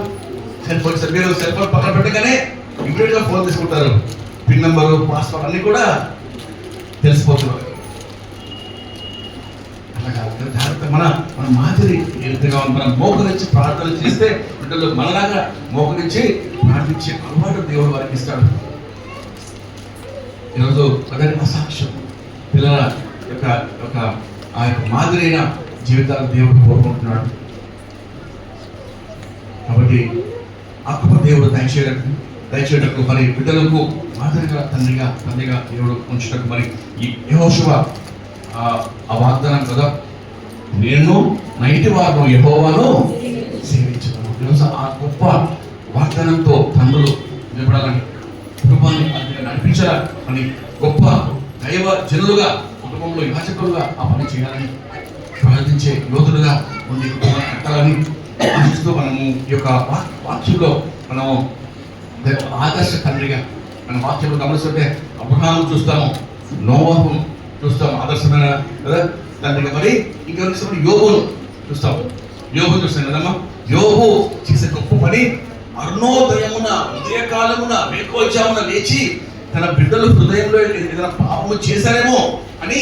సెల్ ఫోన్ ఇస్తారు. మీరు సెల్ ఫోన్ పక్కన పెట్టగానే ఇమీడియట్గా ఫోన్ తీసుకుంటారు. పిన్ నెంబరు, పాస్వర్డ్ అన్ని కూడా తెలిసిపోతున్నారు. అట్లా కాదు, జాగ్రత్త. మన మాదిరి ఏ విధంగా మనం మోకరించి ప్రార్థన చేస్తే బిడ్డలు మనలాగా మోకరించి ప్రార్థించే అలవాటు దేవుడు వారికి ఇస్తాడు. ఈరోజు అదని అసాక్ష్యం పిల్లల యొక్క ఆ యొక్క మాదిరైన జీవితాలు దేవుడు కోరుకుంటున్నాడు. కాబట్టి ఆ కృప దేవుడు దయచేయటకు మరి బిడ్డలకు మాదిరిగా తండ్రిగా దేవుడు ఉంచటకు మరి ఈ యెహోషువ ఆ వాగ్దానం కదా, నేను నైటి వారు యెహోవాను సేవించను. ఈరోజు ఆ గొప్ప వాగ్దానంతో తండ్రులు నిలబడాలని, కుటుంబాన్ని నడిపించాలని, గొప్ప దైవ జనులుగా కుటుంబంలో యాజకులుగా ఆ పని చేయాలని, ప్రార్థించే యోధులుగా ముందు కుటుంబాన్ని కట్టాలని ఆశిస్తూ మనము ఈ యొక్క వాక్యంలో మనము ఆదర్శ తండ్రిగా మన వాక్యంలో గమనిస్తుంటే అబ్రహాము చూస్తాము, నోవాహును చూస్తాము ఆదర్శమైన కదా తండ్రిగా. మరి ఇంకెవరికి యోబును చూస్తాము కదమ్మా. యోబు చేసే గొప్ప పని, అరుణోదయమున ఉదయకాలమున వేకోజామున లేచి తన బిడ్డలు హృదయంలో ఏదైనా పాపము చేశారేమో అని,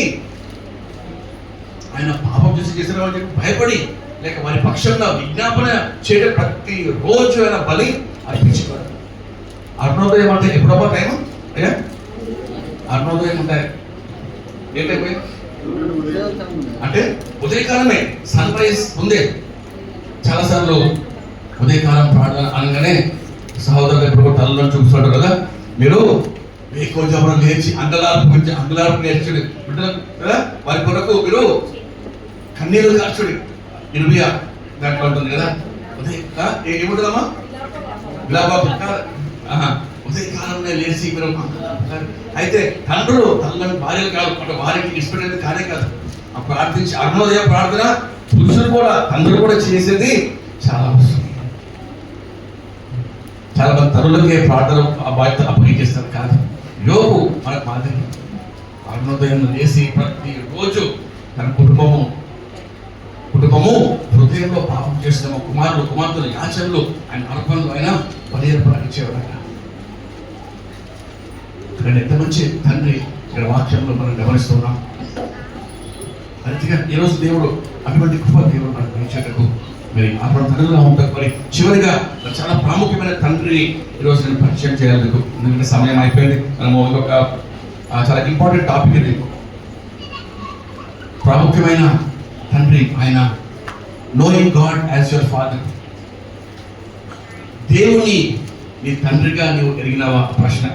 ఆయన పాపం చేశారేమో అని భయపడి లేక వారి పక్షంగా విజ్ఞాపన చేయడం ప్రతి రోజు ఆయన బలి అర్పించేవాడు. అరుణోదయం అంటే ఎప్పుడబ్బా టైం అయ్యా? అరుణోదయం అంటే ఏ టైం అంటే ఉదయకాలమే, సన్ రైజ్ ముందే. చాలాసార్లు ఉదయకాలం ప్రార్థన అనగానే సహోదరులు ఎప్పుడు తల్లలో చూపిస్తాడు కదా, మీరు వేకోజామున లేచి అంగలార్పు నేర్చుడి బిడ్డలు కదా, వారి కొరకు మీరు కన్నీరు కార్చుడి. ఇరుబియా దాంట్లో ఉంటుంది కదా, ఏముంటుందమ్మా? గులాబాబు ఉదయకాలంలో లేచి మీరు అయితే తండ్రులు తల్లని భార్యలు కాదు, అంటే వారికి ఇష్టపడేది కానే కాదు. ఆ ప్రార్థించి అరుణోదయ ప్రార్థన పురుషులు కూడా తండ్రులు కూడా చేసేది చాలా అవసరం. చాలా మంది తల్లులకే ప్రార్థన ఆ బాధ్యత అప్పగించేస్తారు కాదు. యోగు మనకు మాదిరి అరుణోదయం లేచి ప్రతి రోజు తన కుటుంబము హృదయంలో పాపం చేసిన కుమార్తెలు యాచనలు ఆయన అర్పణలు ఆయన బలియర్పణించేవాడు. ఇక్కడ ఎంత మంచి తండ్రి ఇక్కడ వాక్యంలో మనం గమనిస్తున్నాం. అందుకే ఈరోజు దేవుడు అటువంటి కృప దేవుడు మనకు ఇచ్చేటకు మరి అటువంటి తండ్రిగా ఉంటారు. మరి చివరిగా చాలా ప్రాముఖ్యమైన తండ్రిని ఈరోజు నేను పరిచయం చేయాలి, ఎందుకంటే సమయం అయిపోయింది. మనము ఒక చాలా ఇంపార్టెంట్ టాపిక్ ఇది. ప్రాముఖ్యమైన తండ్రి ఆయన, knowing God as your father. దేవుని నీ తండ్రిగా నీవు ఎరిగినావా ప్రశ్న.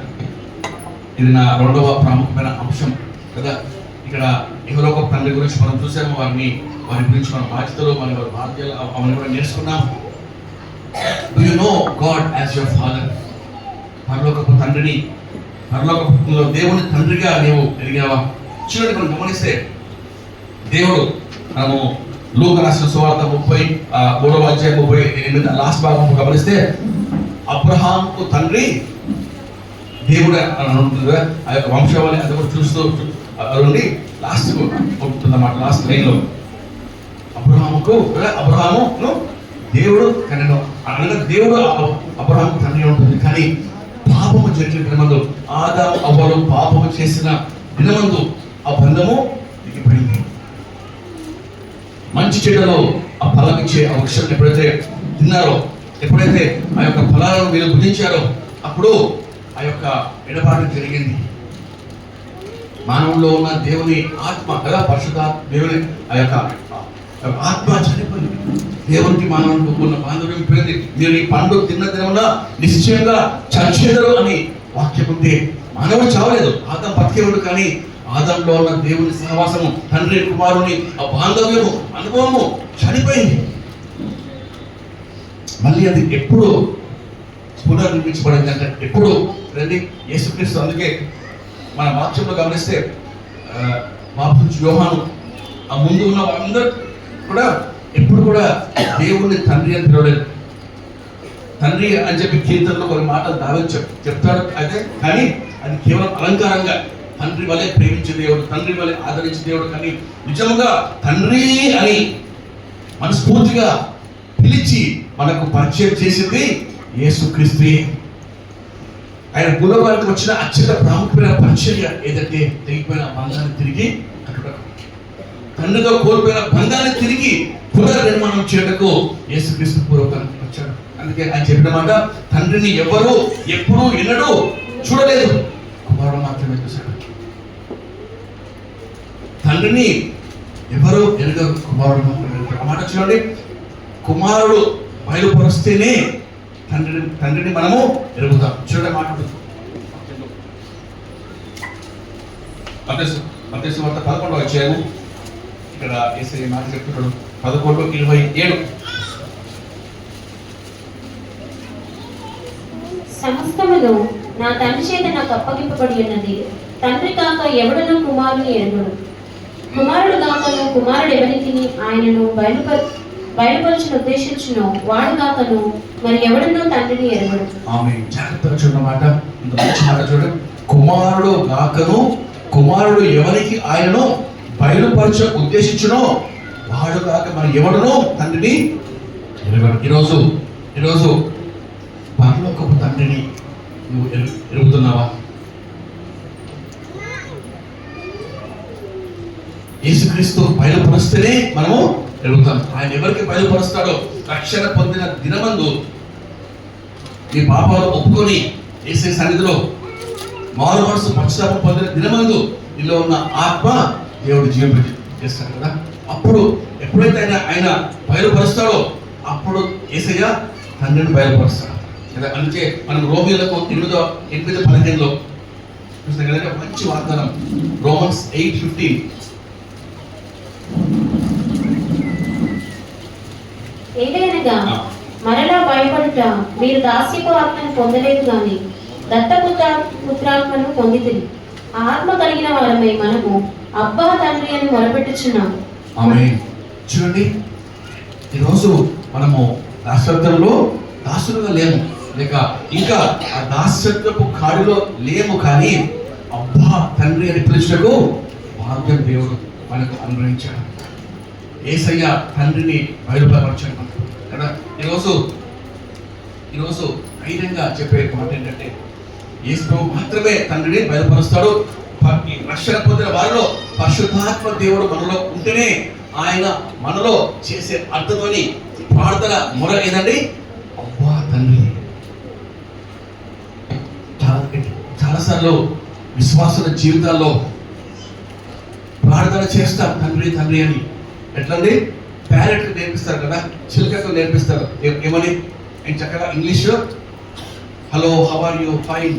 ఇది నా రెండవ ప్రాముఖ్యమైన అంశం కదా. ఇక్కడ ఇహలోక తండ్రి గురించి మనం చూసాము, వారి గురించి మన బాధ్యతలు వారి బాధ్యతలు అవన్నీ కూడా నేర్చుకున్నాము. Do you know God as your father? పరలోకపు తండ్రిని, పరలోకపులో దేవుని తండ్రిగా నీవు ఎరిగినావా? చూడండి, మనం గమనిస్తే దేవుడు మనము లూకా రాసిన సువార్త 33వ అధ్యాయం 38 లాస్ట్ భాగం గమనిస్తే అబ్రహాముకు తండ్రి దేవుడు ఉంటుంది. ఆ యొక్క వంశావళి అది కూడా చూస్తూ ఉండి లాస్ట్ ఉంటుందన్నమాట. లాస్ట్ లైన్లో అబ్రహామును దేవుడు కనెను అనగా దేవుడు అబ్రహాము తండ్రి ఉంటుంది. కానీ పాపము జరిగిన దినమందు, ఆదాము అవ్వలు పాపము చేసిన దినమందు ఆ బంధము దిగిపోయింది. మంచి చెడులో ఆ ఫలం ఇచ్చే ఆ వృక్షాన్ని ఎప్పుడైతే తిన్నారో, ఎప్పుడైతే ఆ యొక్క ఫలాలను వీళ్ళు భుజించారో, అప్పుడు ఆ యొక్క ఎడబాటు జరిగింది. మానవుల్లో ఉన్న దేవుని ఆత్మ కదా, పరిశుద్ధ దేవుని ఆ యొక్క ఆత్మ చనిపోయింది. దేవునికి మానవునికి ఉన్న బాంధవ్యం పోయింది. మీరు ఈ పండు తిన్న దినమున నిశ్చయంగా చచ్చేదరు అని వాక్యం ఉంటే మానవుడు చావలేదు, ఆదాం బతికేవాడు. కానీ ఆదాంలో ఉన్న దేవుని సహవాసము, తండ్రి కుమారుని ఆ బాంధవ్యము, అనుభవము చనిపోయింది. మళ్ళీ అది ఎప్పుడు పునర్నిర్మించబడింది అంటే ఎప్పుడు రండి యేసుక్రీస్తు. అందుకే మన వాక్యంలో గమనిస్తే బాప్తిస్మం యోహాను ఆ ముందు ఉన్న వాళ్ళందరూ కూడా ఎప్పుడు కూడా దేవుణ్ణి తండ్రి అని పిలవలేదు. తండ్రి అని చెప్పి కీర్తనలో కొన్ని మాటలు దావేది చెప్తాడు. అయితే కానీ అది కేవలం అలంకారంగా తండ్రి వలె ప్రేమించే దేవుడు, తండ్రి వలె ఆదరించే దేవుడు. కానీ నిజంగా తండ్రి అని మనస్ఫూర్తిగా పిలిచి మనకు పరిచయం చేసింది యేసుక్రీస్తు. ఆయన భూలోకానికి వచ్చిన అత్యంత ప్రాముఖ్యమైన పరిచర్య ఏదంటే తెగిపోయిన బంధాన్ని తిరిగి కట్టుటకు, తండ్రితో కోల్పోయిన బంధాన్ని తిరిగి పునర్నిర్మాణం చేయటకు యేసుక్రీస్తు భూలోకానికి వచ్చాడు. అందుకే ఆయన చెప్పిన మాట, తండ్రిని ఎవరు ఎప్పుడు ఎన్నడూ చూడలేదు, కుమారుడు మాత్రమే చూశాడు. తండ్రిని ఎవరు ఎరగరు, కుమారుడు మాత్రమే. ఆ మాట చూడండి, కుమారుడు బయలుపరుస్తేనే తండ్రిని మనము ఎరుగుతాం. చూడండి మాట మత్తయి వార్త 11వ అధ్యాయము. ఇక్కడ యేసయ్య మాట చెప్తున్నాడు 11:27. సమస్తమును నా తండ్రి చేత నాకు అప్పగింపబడి ఉన్నది. తండ్రి కాక ఎవడను కుమారుని ఎరుగుడు, కుమారుడు కాకను కుమారుడు ఎవరికి ఆయనను బయలుపరచిన ఉద్దేశించును వాడు కాకను మరి ఎవడనో తండ్రిని ఎరగడు. ఆమె జాగ్రత్తగా చూడన్న మాట, ఇంత మంచి మాట చూడండి. కుమారుడు కాకను కుమారుడు ఎవరికి ఆయనను బయలుపరచ ఉద్దేశించునో వాడు కాక మరి ఎవడనో తండ్రిని ఎరగడు. ఈరోజు పరలోకపు తండ్రిని నువ్వు ఎరుగుతున్నావా? యేసుక్రీస్తు బయలుపరుస్తేనే మనము ఎరుగుతాం. ఆయన ఎవరికి బయలుపరుస్తాడో, రక్షణ పొందిన దినమందు ఈ పాపాలు ఒప్పుకొని యేసే సన్నిధిలో మారు మనసు పశ్చాత్తాపం పొందిన దినమందు నీలో ఉన్న ఆత్మ దేవుడు జీవం చేస్తాడు కదా. అప్పుడు ఎప్పుడైతే ఆయన బయలుపరుస్తాడో అప్పుడు యేసయ్య తండ్రిని బయలుపరుస్తాడు కదా. అందుకే మనం రోమీయులకు 8:15 చూసిన కదా మంచి వాగ్దానం. రోమన్స్ 8:15. ఏదైనగా మరలా భయపడుట మీరు దాస్యపు ఆత్మను పొందలేదు గాని దత్తపుత్రాత్మను పొందితిరి. ఆత్మ కలిగిన వారమై మనము అబ్బా తండ్రి అని మొరపెట్టుచున్నాము. ఆమేన్. చూడండి, ఈరోజు మనము దాసత్వంలో దాసులుగా లేము, లేక ఇంకా ఆ దాసత్వపు కాడిలో లేము. కానీ అబ్బా తండ్రి అని పిలుచుటకు భాగ్యం దేవుడు మనకు అనుగ్రహించాడు. యేసయ్య తండ్రిని బయలుపరచాడు కదా. ఈరోజు ధైర్యంగా చెప్పే మాట ఏంటంటే, యేసు మాత్రమే తండ్రిని బయలుపరుస్తాడు. ఈ రక్షణ పొందిన వారిలో పరిశుద్ధాత్మ దేవుడు మనలో ఉంటేనే ఆయన మనలో చేసే అర్థమని ప్రార్థన మొర ఏదండి, అబ్బా తండ్రి. చాలాసార్లు విశ్వాసుల జీవితాల్లో ప్రార్థన చేస్తాం తండ్రి తండ్రి అని. ఎట్లండి, ప్యారెట్కి నేర్పిస్తారు కదా, చిలుకకు నేర్పిస్తారు. ఏమని ఆయన చక్కగా English hello how are you fine,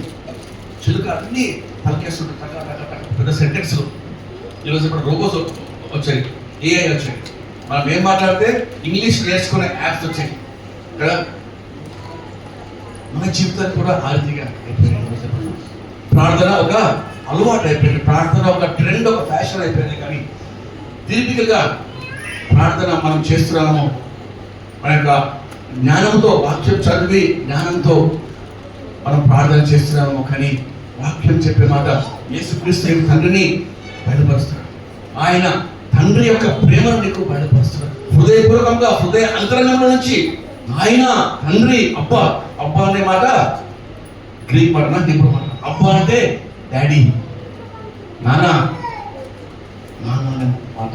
చిలుక అన్ని పలికేస్తుంటారు పెద్ద సెంటెన్స్లు. ఈరోజు ఇప్పుడు రోబోస్ వచ్చాయి, ఏఐ వచ్చాయి. మనం ఏం మాట్లాడితే ఇంగ్లీష్ నేర్చుకునే యాప్స్ వచ్చాయి కదా. మన జీవితాన్ని కూడా ఆర్థిక ప్రార్థన ఒక అలవాటు అయిపోయింది, ప్రార్థన ఒక ట్రెండ్, ఒక ఫ్యాషన్ అయిపోయింది. కానీ దీర్ఘికగా ప్రార్థన మనం చేస్తున్నాము మన యొక్క జ్ఞానంతో, వాక్యం చదివి జ్ఞానంతో మనం ప్రార్థన చేస్తున్నాము. కానీ వాక్యం చెప్పే మాట, యేసుక్రీస్తు తండ్రిని బయలుపరుస్తాడు. ఆయన తండ్రి యొక్క ప్రేమను నీకు బయలుపరుస్తాడు. హృదయపూర్వకంగా హృదయ అంతరంగంలో నుంచి ఆయన తండ్రి. అబ్బా, అబ్బా అనే మాట గ్రీక్ మాట, హిబ్రూ మాట. అబ్బా అంటే డాడీ, నాన్న, నాన్న అనే మాట.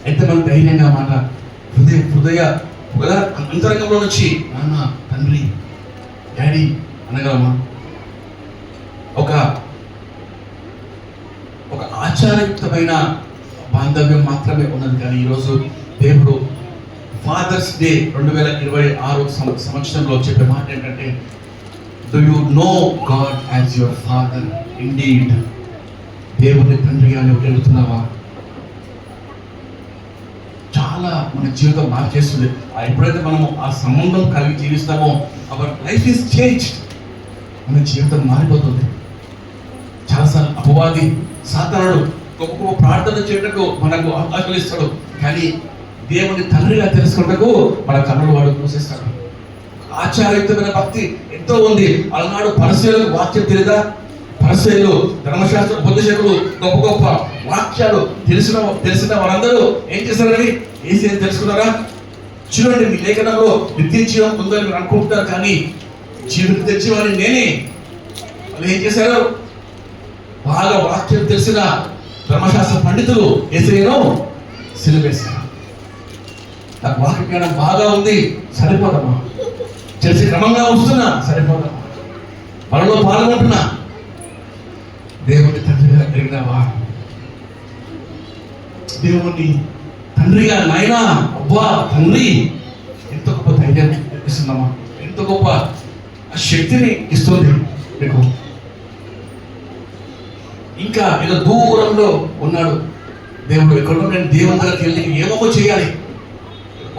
అయితే మనం ధైర్యంగా మాట హృదయ అంతరంగంలో నుంచి నాన్న, తండ్రి, డాడీ అనగలమా? ఒక ఆచారయుక్తమైన బాంధవ్యం మాత్రమే ఉన్నది. కానీ ఈరోజు దేవుడు ఫాదర్స్ డే 2026 సంవత్సరంలో చెప్పే మాట ఏంటంటే, do you know God as your father indeed? దేవుని తండ్రిగా నువ్వు వెళ్తున్నావా? చాలా మన జీవితం మార్చేస్తుంది. ఎప్పుడైతే మనము ఆ సంబంధం కలిగి జీవిస్తామో అవర్ లైఫ్ ఈస్ చేంజ్డ్. మన జీవితం మారిపోతుంది. చాలాసార్లు అపవాది సాతానుడు గొప్ప గొప్ప ప్రార్థన చేయటకు మనకు అవకాశాలు ఇస్తాడు, కానీ దేవుని తండ్రిగా తెలుసుకున్నకు మన కన్నులు వాడు మూసేస్తాడు. ఆచారయుక్తమైన భక్తి ఎంతో ఉంది. అలనాడు పరిసయులకు వాక్యం తెలియదా? పరిసయులు, ధర్మశాస్త్ర ఉపదేశకులు గొప్ప గొప్ప వాక్యాలు తెలిసిన వారందరూ ఏం చేశారని ఏసీ తెలుసుకున్నారా? చూడండి, మీ లేఖనంలో నిత్య జీవం ఉందని మీరు అనుకుంటున్నారు, కానీ జీవితం తెచ్చేవాడిని నేనే. వాళ్ళు ఏం చేశారు? బాగా వాక్యం తెలిసిన ధర్మశాస్త్ర పండితులు ఏసయ్యను సిలువేశారు. నాకు వాక్య జ్ఞానం బాగా ఉంది, సరిపోదమ్మా. తెలిసి క్రమంగా వస్తున్నా, సరిపోదమ్మా. మనలో పాల్గొంటున్నా. దేవుని తండ్రిగా ఎరిగినావా? దేవుని తండ్రిగా నాయనా, అబ్బా తండ్రి, ఎంత గొప్ప ధైర్యం ఇస్తుందమ్మా, ఎంత గొప్ప శక్తిని ఇస్తుంది మీకు. ఇంకా ఏదో దూరంలో ఉన్నాడు దేవుడు, ఎక్కడో నేను దేవుని దగ్గరికి వెళ్ళి ఏమో చేయాలి.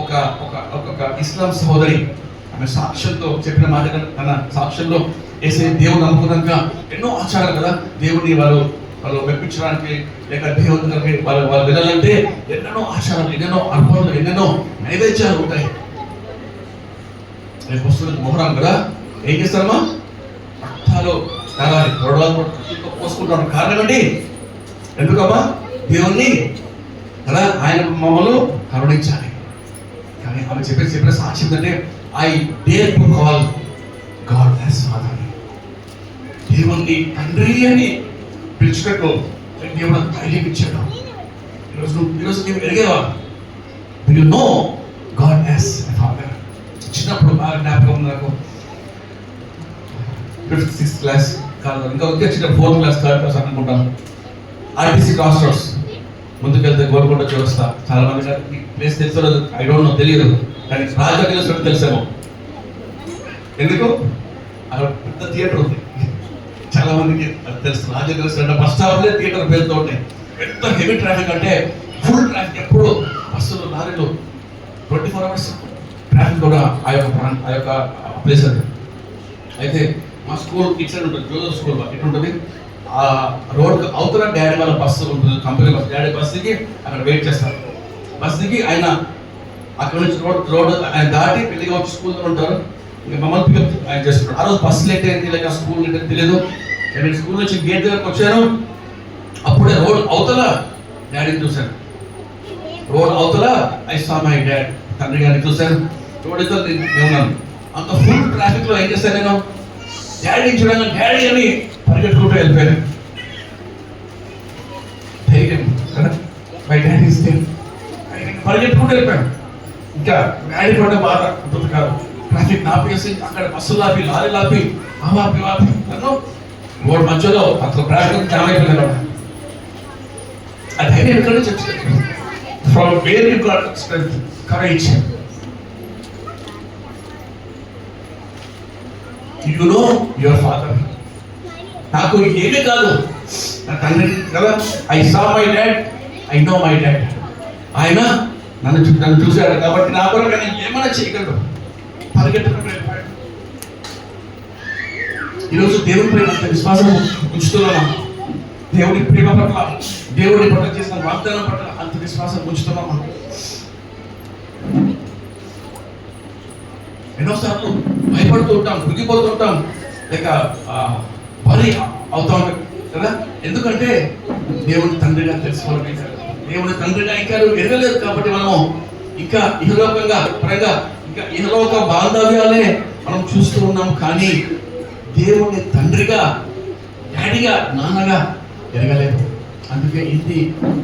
ఒక ఒక ఒక ఇస్లాం సహోదరి ఆమె సాక్ష్యంతో చెప్పిన మాట, తన సాక్ష్యంలో వేసే దేవుడు నమ్ముకున్నాక ఎన్నో ఆచారాలు కదా, దేవుడిని వాళ్ళు మెప్పించడానికి లేక దేవుని దగ్గరికి వాళ్ళు వెళ్ళాలంటే ఎన్నెన్నో ఆచారాలు, ఎన్నెన్నో అర్పణలు, ఎన్నెన్నో నైవేద్యాలు ఉంటాయి. రేపు వస్తుంది మొహరం కదా, ఏం చేస్తారమ్మా? రక్తాలు తాగాలి, గొడవలు పోసుకుంటాడు. కారణం ఏంటి? ఎందుకమ్మా? దేవుణ్ణి కదా, ఆయన మమ్మల్ని కరుణించాలి. కానీ ఆమె చెప్పిన సాక్షి ఏంటంటే, I dare to call God as father. దేవుణ్ణి తండ్రి అని పిలుచుకట్టు దేవుడు ధైర్యం ఇచ్చాడు. ఈరోజు నీవు ఎరిగేవా? Do you know God as father? చిన్నప్పుడు బాగా జ్ఞాపకం నాకు, 5th 6th క్లాస్ కాదు, ఇంకా చిన్న 4th క్లాస్ 3rd క్లాస్ అనుకుంటాను. ఆర్టీసీ క్రాస్ రోడ్స్ ముందుకెళ్తే గోల్కొండ చౌరస్తా. చాలా మంది ప్లేస్ తెలుసో ఐ డోంట్ నో, తెలియదు, కానీ రాజా తెలుసు తెలిసేమో. ఎందుకు? అక్కడ పెద్ద థియేటర్ ఉంది, చాలా మందికి తెలుసు. రాజా తెలుసు బస్ స్టాప్లే థియేటర్ పేరుతో ఉంటాయి. ఎంత హెవీ ట్రాఫిక్ అంటే ఫుల్ ట్రాఫిక్, ఎప్పుడు బస్సులు, లారీలు, 24 hours ట్రాఫిక్ కూడా ఆ యొక్క ప్లేస్ అది. అయితే మా స్కూల్ ఇటు సైడ్ ఉంటుంది, జోసెఫ్ స్కూల్ ఇటు ఉంటుంది. ఆ రోడ్ అవతల డాడీ వాళ్ళ బస్సు ఉంటుంది, కంపెనీ బస్సు. డాడీ బస్ దిగి అక్కడ వెయిట్ చేస్తారు. బస్ దిగి ఆయన అక్కడ నుంచి రోడ్ ఆయన దాటి పెళ్లిగా వచ్చి స్కూల్లో ఉంటారు. ఇంకా మమ్మల్ని పికప్ ఆయన చేస్తున్నాడు. ఆ రోజు బస్సు లేట్ అయింది, లేక స్కూల్ లేట్ అయింది తెలియదు. నేను స్కూల్ నుంచి గేట్ దగ్గరకు వచ్చాను. అప్పుడే రోడ్ అవతల డాడీని చూశాను. రోడ్ అవతల ఐ సా మై డాడ్, తండ్రి గారిని చూశాను. రోడ్ అయితే నేను ఉన్నాను. అంత ఫుల్ ట్రాఫిక్ లో ఏం చేశాను నేను? డాడీ చూడగా డాడీ అని పరిగెట్టుకుంటూ వెళ్ళిపోయాను. ధైర్యం కదా, మై డాడీ ఇస్తే పరిగెట్టుకుంటూ వెళ్ళిపోయాను. ఇంకా డాడీ కూడా బాధ ఉంటుంది కాదు. ట్రాఫిక్ ఆపేసి అక్కడ బస్సులు ఆపి, లారీలు ఆపి, ఆపి నన్ను రోడ్ మధ్యలో అసలు ట్రాఫిక్ జామ్ అయిపోయింది. ఆ ధైర్యం ఎక్కడ నుంచి వచ్చింది? From where you got strength, courage. You know your father. నాకు ఏమీ కాదు, నా తండ్రి కదా. I saw my dad, I know my dad. ఆయన నన్ను చూశాడు కాబట్టి నా కొరకు నేను ఏమైనా చేయగలడు. పరిగెట్టుకుంటూ వెళ్ళిపోయాడు. ఈరోజు దేవునిపై అంత విశ్వాసం ఉంచుతున్నామా? దేవుడి ప్రేమ పట్ల, దేవుడి పట్ల చేసిన వాగ్దానం పట్ల అంత విశ్వాసం ఉంచుతున్నామా? ఎన్నోసార్లు భయపడుతూ ఉంటాం, కృంగిపోతూ ఉంటాం, లేక వరి అవుతా ఉంటాం కదా. ఎందుకంటే దేవుని తండ్రిగా తెలుసుకోవాలి. దేవుని తండ్రిగా ఇంకా ఎరగలేదు కాబట్టి మనము ఇంకా ఇహలోకంగా పరంగా ఇంకా ఇహలోక బాంధవ్యాలే మనం చూస్తూ ఉన్నాం. కానీ దేవుని తండ్రిగా, డాడీగా, నాన్నగా ఎరగలేదు. అందుకే ఇన్ని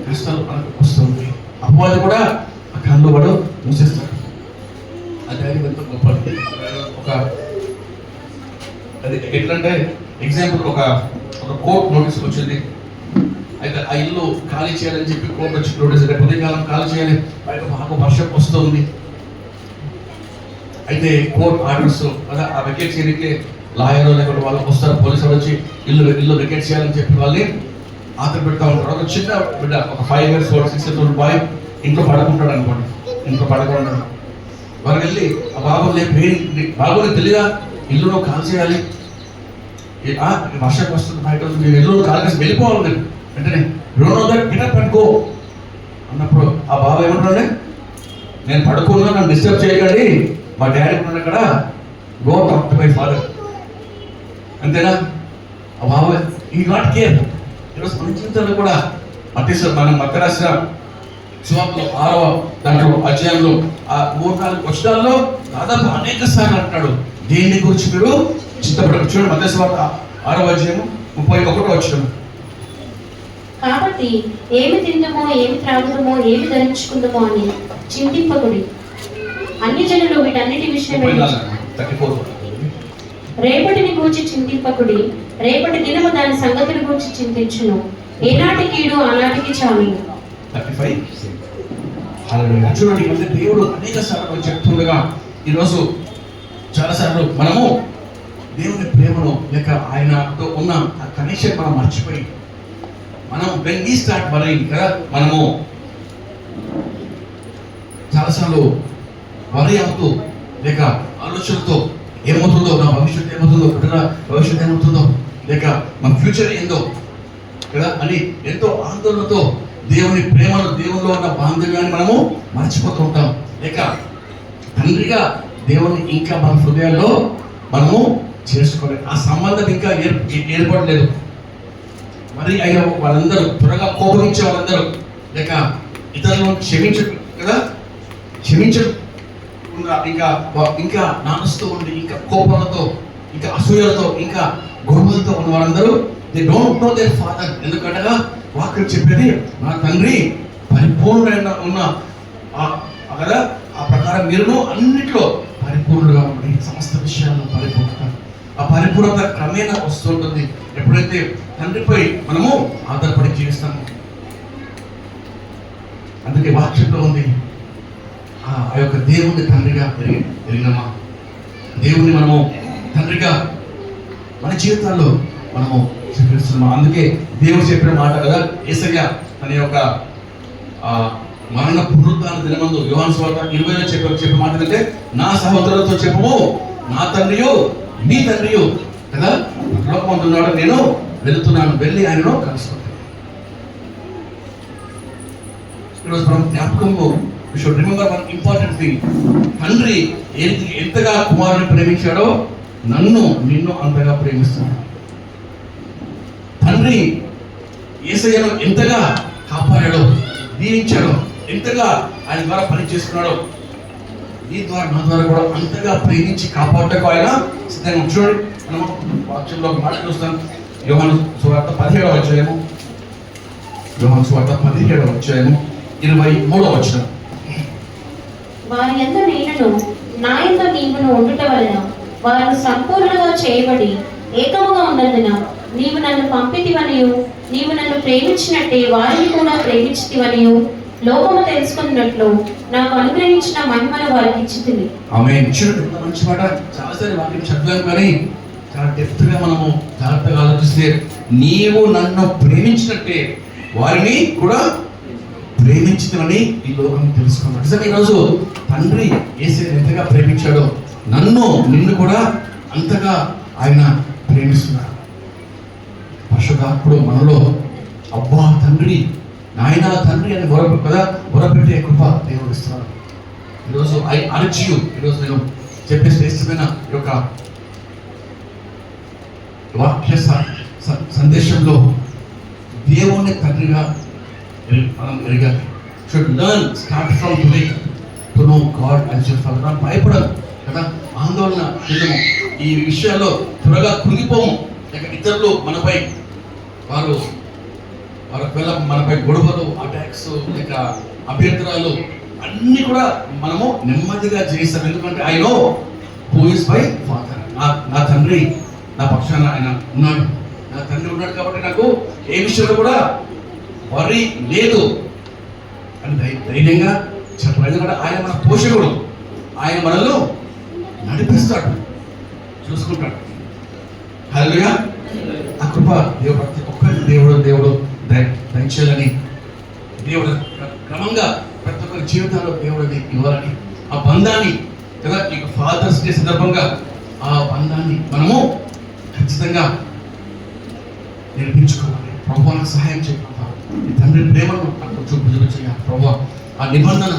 కష్టాలు మనకు వస్తుంది. అపవాది కూడా ఆ కళ్ళు వాడు మూసేస్తాడు. ఆ డాడీ ఎంతో గొప్ప. అది ఎట్లంటే ఎగ్జాంపుల్, ఒక కోర్ట్ నోటీస్ వచ్చింది. అయితే ఆ ఇల్లు ఖాళీ చేయాలని చెప్పి కోర్టు వచ్చి నోటీస్, రేపు ఉదయకాలం ఖాళీ చేయాలి, బయట బాగా వర్షం వస్తుంది. అయితే కోర్టు ఆర్డర్స్ కదా, ఆ వెకేట్ చేయడానికి లాయర్ లేకపోతే వాళ్ళు వస్తారు, పోలీసు వాళ్ళు వచ్చి ఇల్లు వెకేట్ చేయాలని చెప్పి వాళ్ళని ఆతరు పెడతా ఉంటారు. ఒక చిన్న బిడ్డ, ఒక 5 years old 6 years old bye ఇంట్లో పడుకుంటాడు అనుకోండి, ఇంట్లో పడుకుంటాడు. వాళ్ళు వెళ్ళి ఆ బాబుని తెలియదా ఇల్లు కాల్ చేయాలి, వర్షం వస్తుంది, బయట మీరు ఇల్లు కాల్ చేసి వెళ్ళిపోవాలి నేను వెంటనే, గిటప్ పెట్టుకో అన్నప్పుడు ఆ బాబు ఏమంటాడు, నేను పడుకున్నా, నన్ను డిస్టర్బ్ చేయకండి, మా డాడీ ఉన్నాడు అక్కడ, go talk to my father. అంతేనా? ఆ బాబు ఈ నాట్ కేర్. ఈరోజు మన జీవితంలో కూడా మనం మత రాసిన సువార్తలో 6వ దాంట్లో అధ్యాయంలో ఆ 3-4 వచనాల్లో దాదాపు అనేక సార్లు అంటాడు దేని గురించి మీరు చింతపడరు. చూడండి, మత్తయి సువార్త 6వ అధ్యాయం 31వ వచనం. కాబట్టి ఏమి తిందుమో, ఏమి త్రాగుదమో, ఏమి ధరించుకుందామో అని చింతింపకుడి. అన్ని జనులు వీటన్నిటి విషయమై రేపటిని గూర్చి చింతింపకుడి. రేపటి దినము దాని సంగతుల గురించి చింతించును. ఏనాటి కీడు ఆనాటికి చాలు. 35. చూడండి, అంటే దేవుడు అనేక సార్లు చెప్తుండగా ఈరోజు చాలాసార్లు మనము దేవుని ప్రేమను లేక ఆయనతో ఉన్న ఆ కనెక్షన్ మనం మర్చిపోయి మనం when we start worrying కదా, మనము చాలాసార్లు వరి అవుతూ లేక ఆలోచనతో ఏమవుతుందో, నా భవిష్యత్తు ఏమవుతుందో, బిడ్డల భవిష్యత్తు ఏమవుతుందో, లేక మన ఫ్యూచర్ ఏందో కదా అని ఎంతో ఆందోళనతో దేవుని ప్రేమను, దేవునిలో ఉన్న బాంధవ్యాన్ని మనము మర్చిపోతూ ఉంటాం. లేక తండ్రిగా దేవుని ఇంకా మన హృదయాల్లో మనము చేసుకోలేదు, ఆ సంబంధం ఇంకా ఏర్పడలేదు. మరి అయినా వాళ్ళందరూ త్వరగా కోపగించే వాళ్ళందరూ లేక ఇతరులను క్షమించరు కదా, క్షమించరు ఇంకా నానుస్తూ ఉండి ఇంకా కోపాలతో, ఇంకా అసూయలతో, ఇంకా గొడవలతో ఉన్న వాళ్ళందరూ they don't know their father. ఎందుకంటగా వాక్యం చెప్పేది నా తండ్రి పరిపూర్ణమైన ఉన్న కదా, ఆ ప్రకారం మీరును అన్నిట్లో పరిపూర్ణుడుగా ఉండి సమస్త విషయాల్లో పరిపూర్ణత, ఆ పరిపూర్ణత క్రమేణా వస్తుంటుంది ఎప్పుడైతే తండ్రిపై మనము ఆధారపడి జీవిస్తాము. అందుకే వాక్యంలో ఉంది ఆ యొక్క దేవుని తండ్రిగా పెరిగినమా, దేవుని మనము తండ్రిగా మన జీవితాల్లో మనము స్వీకరిస్తున్నామా. అందుకే దేవుడు చెప్పిన మాట కదా, యేసయ్య తన యొక్క మరణ పునరుద్ధాన దినమందు యోహాను సువార్త 20లో చెప్పే మాట ఏంటంటే, నా సహోదరులతో చెప్పము, నా తండ్రియు మీ తండ్రియు కదా లోకమందు ఉన్నాడు, నేను వెళుతున్నాను, వెళ్ళి ఆయనను కలుసుకుంటాను. ఈరోజు మనం జ్ఞాపకము we should remember one important thing. తండ్రి ఎంతగా కుమారుని ప్రేమించాడో నిన్ను అంతగా ప్రేమిస్తున్నాడు. తండ్రి యేసయ్యను ఎంతగా కాపాడాడో, దీవించాడో, ఎంతగా ఆయన ద్వారా పని చేసుకున్నాడో, నీ ద్వారా నా ద్వారా కూడా అంతగా ప్రేమించి కాపాడటకు ఆయన సిద్ధంగా. చూడండి, మనం వాక్యంలో ఒక మాట చూస్తాం. యోహాను సువార్త 17వ అధ్యాయము, యోహాను సువార్త 17వ అధ్యాయము 23వ వచనం. వారి యందు నేనును, నా యందు నీవును ఉండుట వలన వారు సంపూర్ణంగా చేయబడి ఏకముగా ఉన్నందున నీవు నన్ను పంపితివనియు, నీవు నన్ను ప్రేమించినట్టే వారిని కూడా ప్రేమించితివనియు లోకము తెలుసుకున్నట్లు నాకు అనుగ్రహించిన మహిమను వారికి ఇచ్చితివి. ఆమేన్. చూడండి, ఎంత మంచి మాట. చాలాసార్లు వాక్యం చదివాం కానీ చాలా డెప్త్ గా మనము జాగ్రత్తగా ఆలోచిస్తే, నీవు నన్ను ప్రేమించినట్టే వారిని కూడా ప్రేమించినవని ఈ లోకం తెలుసుకున్నాడు. నిజంగా ఈరోజు తండ్రి యేసయ్యను ఎంతగా ప్రేమించాడో నిన్ను కూడా అంతగా ఆయన ప్రేమిస్తున్నాడు. పరిశుద్ధాత్ముడు మనలో అబ్బా తండ్రి, నాయన తండ్రి అని మొరపెట్టే కృప దేవుడు ఇస్తున్నాడు. ఈరోజు ఈరోజు నేను చెప్పే శ్రేష్టమైన యొక్క వాక్య సందేశంలో దేవుని తండ్రిగా మనం ఎరగాలి. Should learn start from today to know God as your father. మనం భయపడదు కదా, ఆందోళన చెందము, ఈ విషయాల్లో త్వరగా కృంగిపోము. లేక ఇతరులు మనపై మనపై గొడవలు, అటాక్స్, లేక అభ్యంతరాలు అన్నీ కూడా మనము నెమ్మదిగా జయిస్తాం. ఎందుకంటే I know who is my father. నా తండ్రి నా పక్షాన ఆయన ఉన్నాడు, నా తండ్రి ఉన్నాడు కాబట్టి నాకు ఏ విషయంలో కూడా వరి లేదు అని ధైర్యంగా చెప్పాలి. ఎందుకంటే ఆయన మన పోషకుడు, ఆయన మనల్ని నడిపిస్తాడు, చూసుకుంటాడు. హల్లెలూయా. ఆ కృప దేవుడు ప్రతి ఒక్కరి దేవుడు దయచేయాలని, దేవుడు క్రమంగా ప్రతి ఒక్కరి జీవితాల్లో దేవుడిని ఇవ్వాలని, ఆ బంధాన్ని కదా ఈ ఫాదర్స్ డే సందర్భంగా ఆ బంధాన్ని మనము ఖచ్చితంగా నేర్పించుకోవాలి. ప్రభు నాకు సహాయం చేయగలుగుతాం. ఈ తండ్రి ప్రేమను నాకు చూపించాలి ప్రభు. ఆ నిబంధన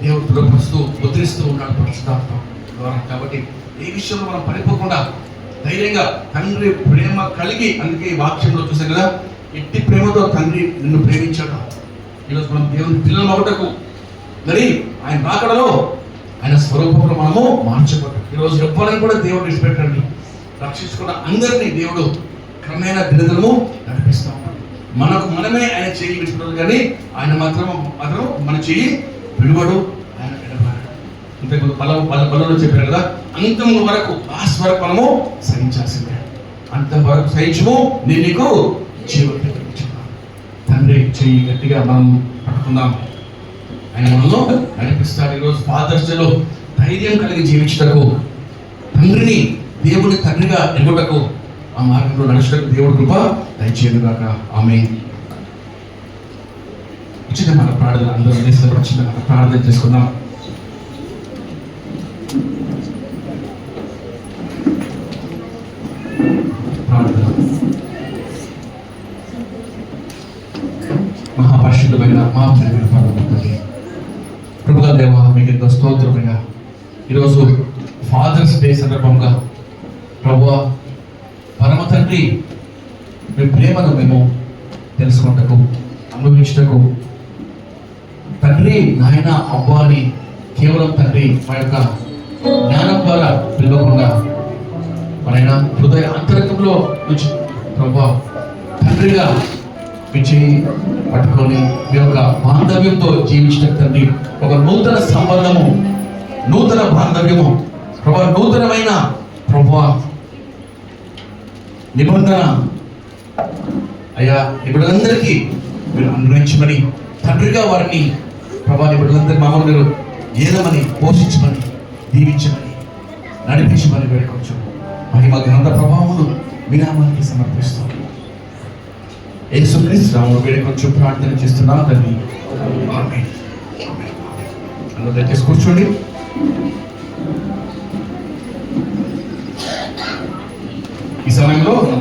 దేవుడు దృఢపరుస్తూ ముద్రిస్తూ ఉన్నాడు పరిశుద్ధాత్మ ద్వారా. కాబట్టి ఏ విషయంలో మనం పడిపోకుండా ధైర్యంగా తండ్రి ప్రేమ కలిగి, అందుకే ఈ వాక్యంలో చూసాం కదా, ఎట్టి ప్రేమతో తండ్రి నిన్ను ప్రేమించాడు. ఈరోజు మనం దేవుని పిల్లలు ఒకటకు మరి ఆయన రాకడలో ఆయన స్వరూపంలో మనము మార్చబడ్డాం. ఈరోజు ఎవ్వరైనా కూడా దేవుడు విడిచిపెట్టండి, రక్షించుకున్న అందరినీ దేవుడు క్రమేణా దినదినము నడిపిస్తూ ఉన్నాడు. మనమే ఆయన చేయి విడిచిపెట్టదు, కానీ ఆయన మాత్రం మన చేయి విడువడు, ఆయన విడవాడు. ఇంతకు బలంలో చెప్పారు కదా, అంతం వరకు లాస్ట్ వరకు మనము సహించాల్సిందే. అంతం వరకు సహించము, నేను నీకు జీవం ప్రకటించున్నాను. తండ్రి చెయ్యి గట్టిగా మనం పట్టుకుందాం, ఆయన మనలో నడిపిస్తాడు. ఈరోజు ఫాదర్స్ డేలో ధైర్యం కలిగి జీవించటకు, తండ్రిని దేవుని తండ్రిగా ఎదుటకు, ఆ మార్గంలో నడుచుటకు దేవుడి కృప దయచేయను గాక. ఆమేన్. చిన్న మన ప్రార్థన అందరూ చిన్న ప్రార్థన చేసుకుందాం. ప్రార్థన. మహాపరిశుద్ధమైన మా ప్రియమైన పరమతండ్రి, కృపగల దేవా, మీకు ఎంతో స్తోత్రమయ్యా. ఈరోజు ఫాదర్స్ డే సందర్భంగా ప్రభువా, పరమ తండ్రి మీ ప్రేమను మేము తెలుసుకుంటకు, అనుభవించటకు, తండ్రి నాయన అవ్వాని కేవలం తండ్రి మా యొక్క జ్ఞానం ద్వారా పిలవకుండా మరైనా హృదయ అంతరంగంలో నుంచి ప్రభువా తండ్రిగా మీ చేయి పట్టుకొని మీ యొక్క బాంధవ్యంతో జీవించడం తండ్రి, ఒక నూతన సంబంధము, నూతన బాంధవ్యము ప్రభా, నూతనమైన ప్రభువా నిబంధన అయ్యా ఇప్పుడందరికీ మీరు అనుగ్రహించమని, తండ్రిగా వారిని ప్రభా ఇప్పుడందరి మామూలు మీరు ఏదమని, పోషించమని, దీవించమని, నడిపించమని వేడుకోవచ్చు. మహిమ ఘనత ప్రభావమును విరామానికి సమర్పిస్తాం. యేసుక్రీస్తు నామములో వేడుకొచ్చు ప్రార్థన చేస్తున్నాం తండ్రి. ఆమేన్. అందరూ దయచేసి కూర్చోండి. ఈ సమయంలో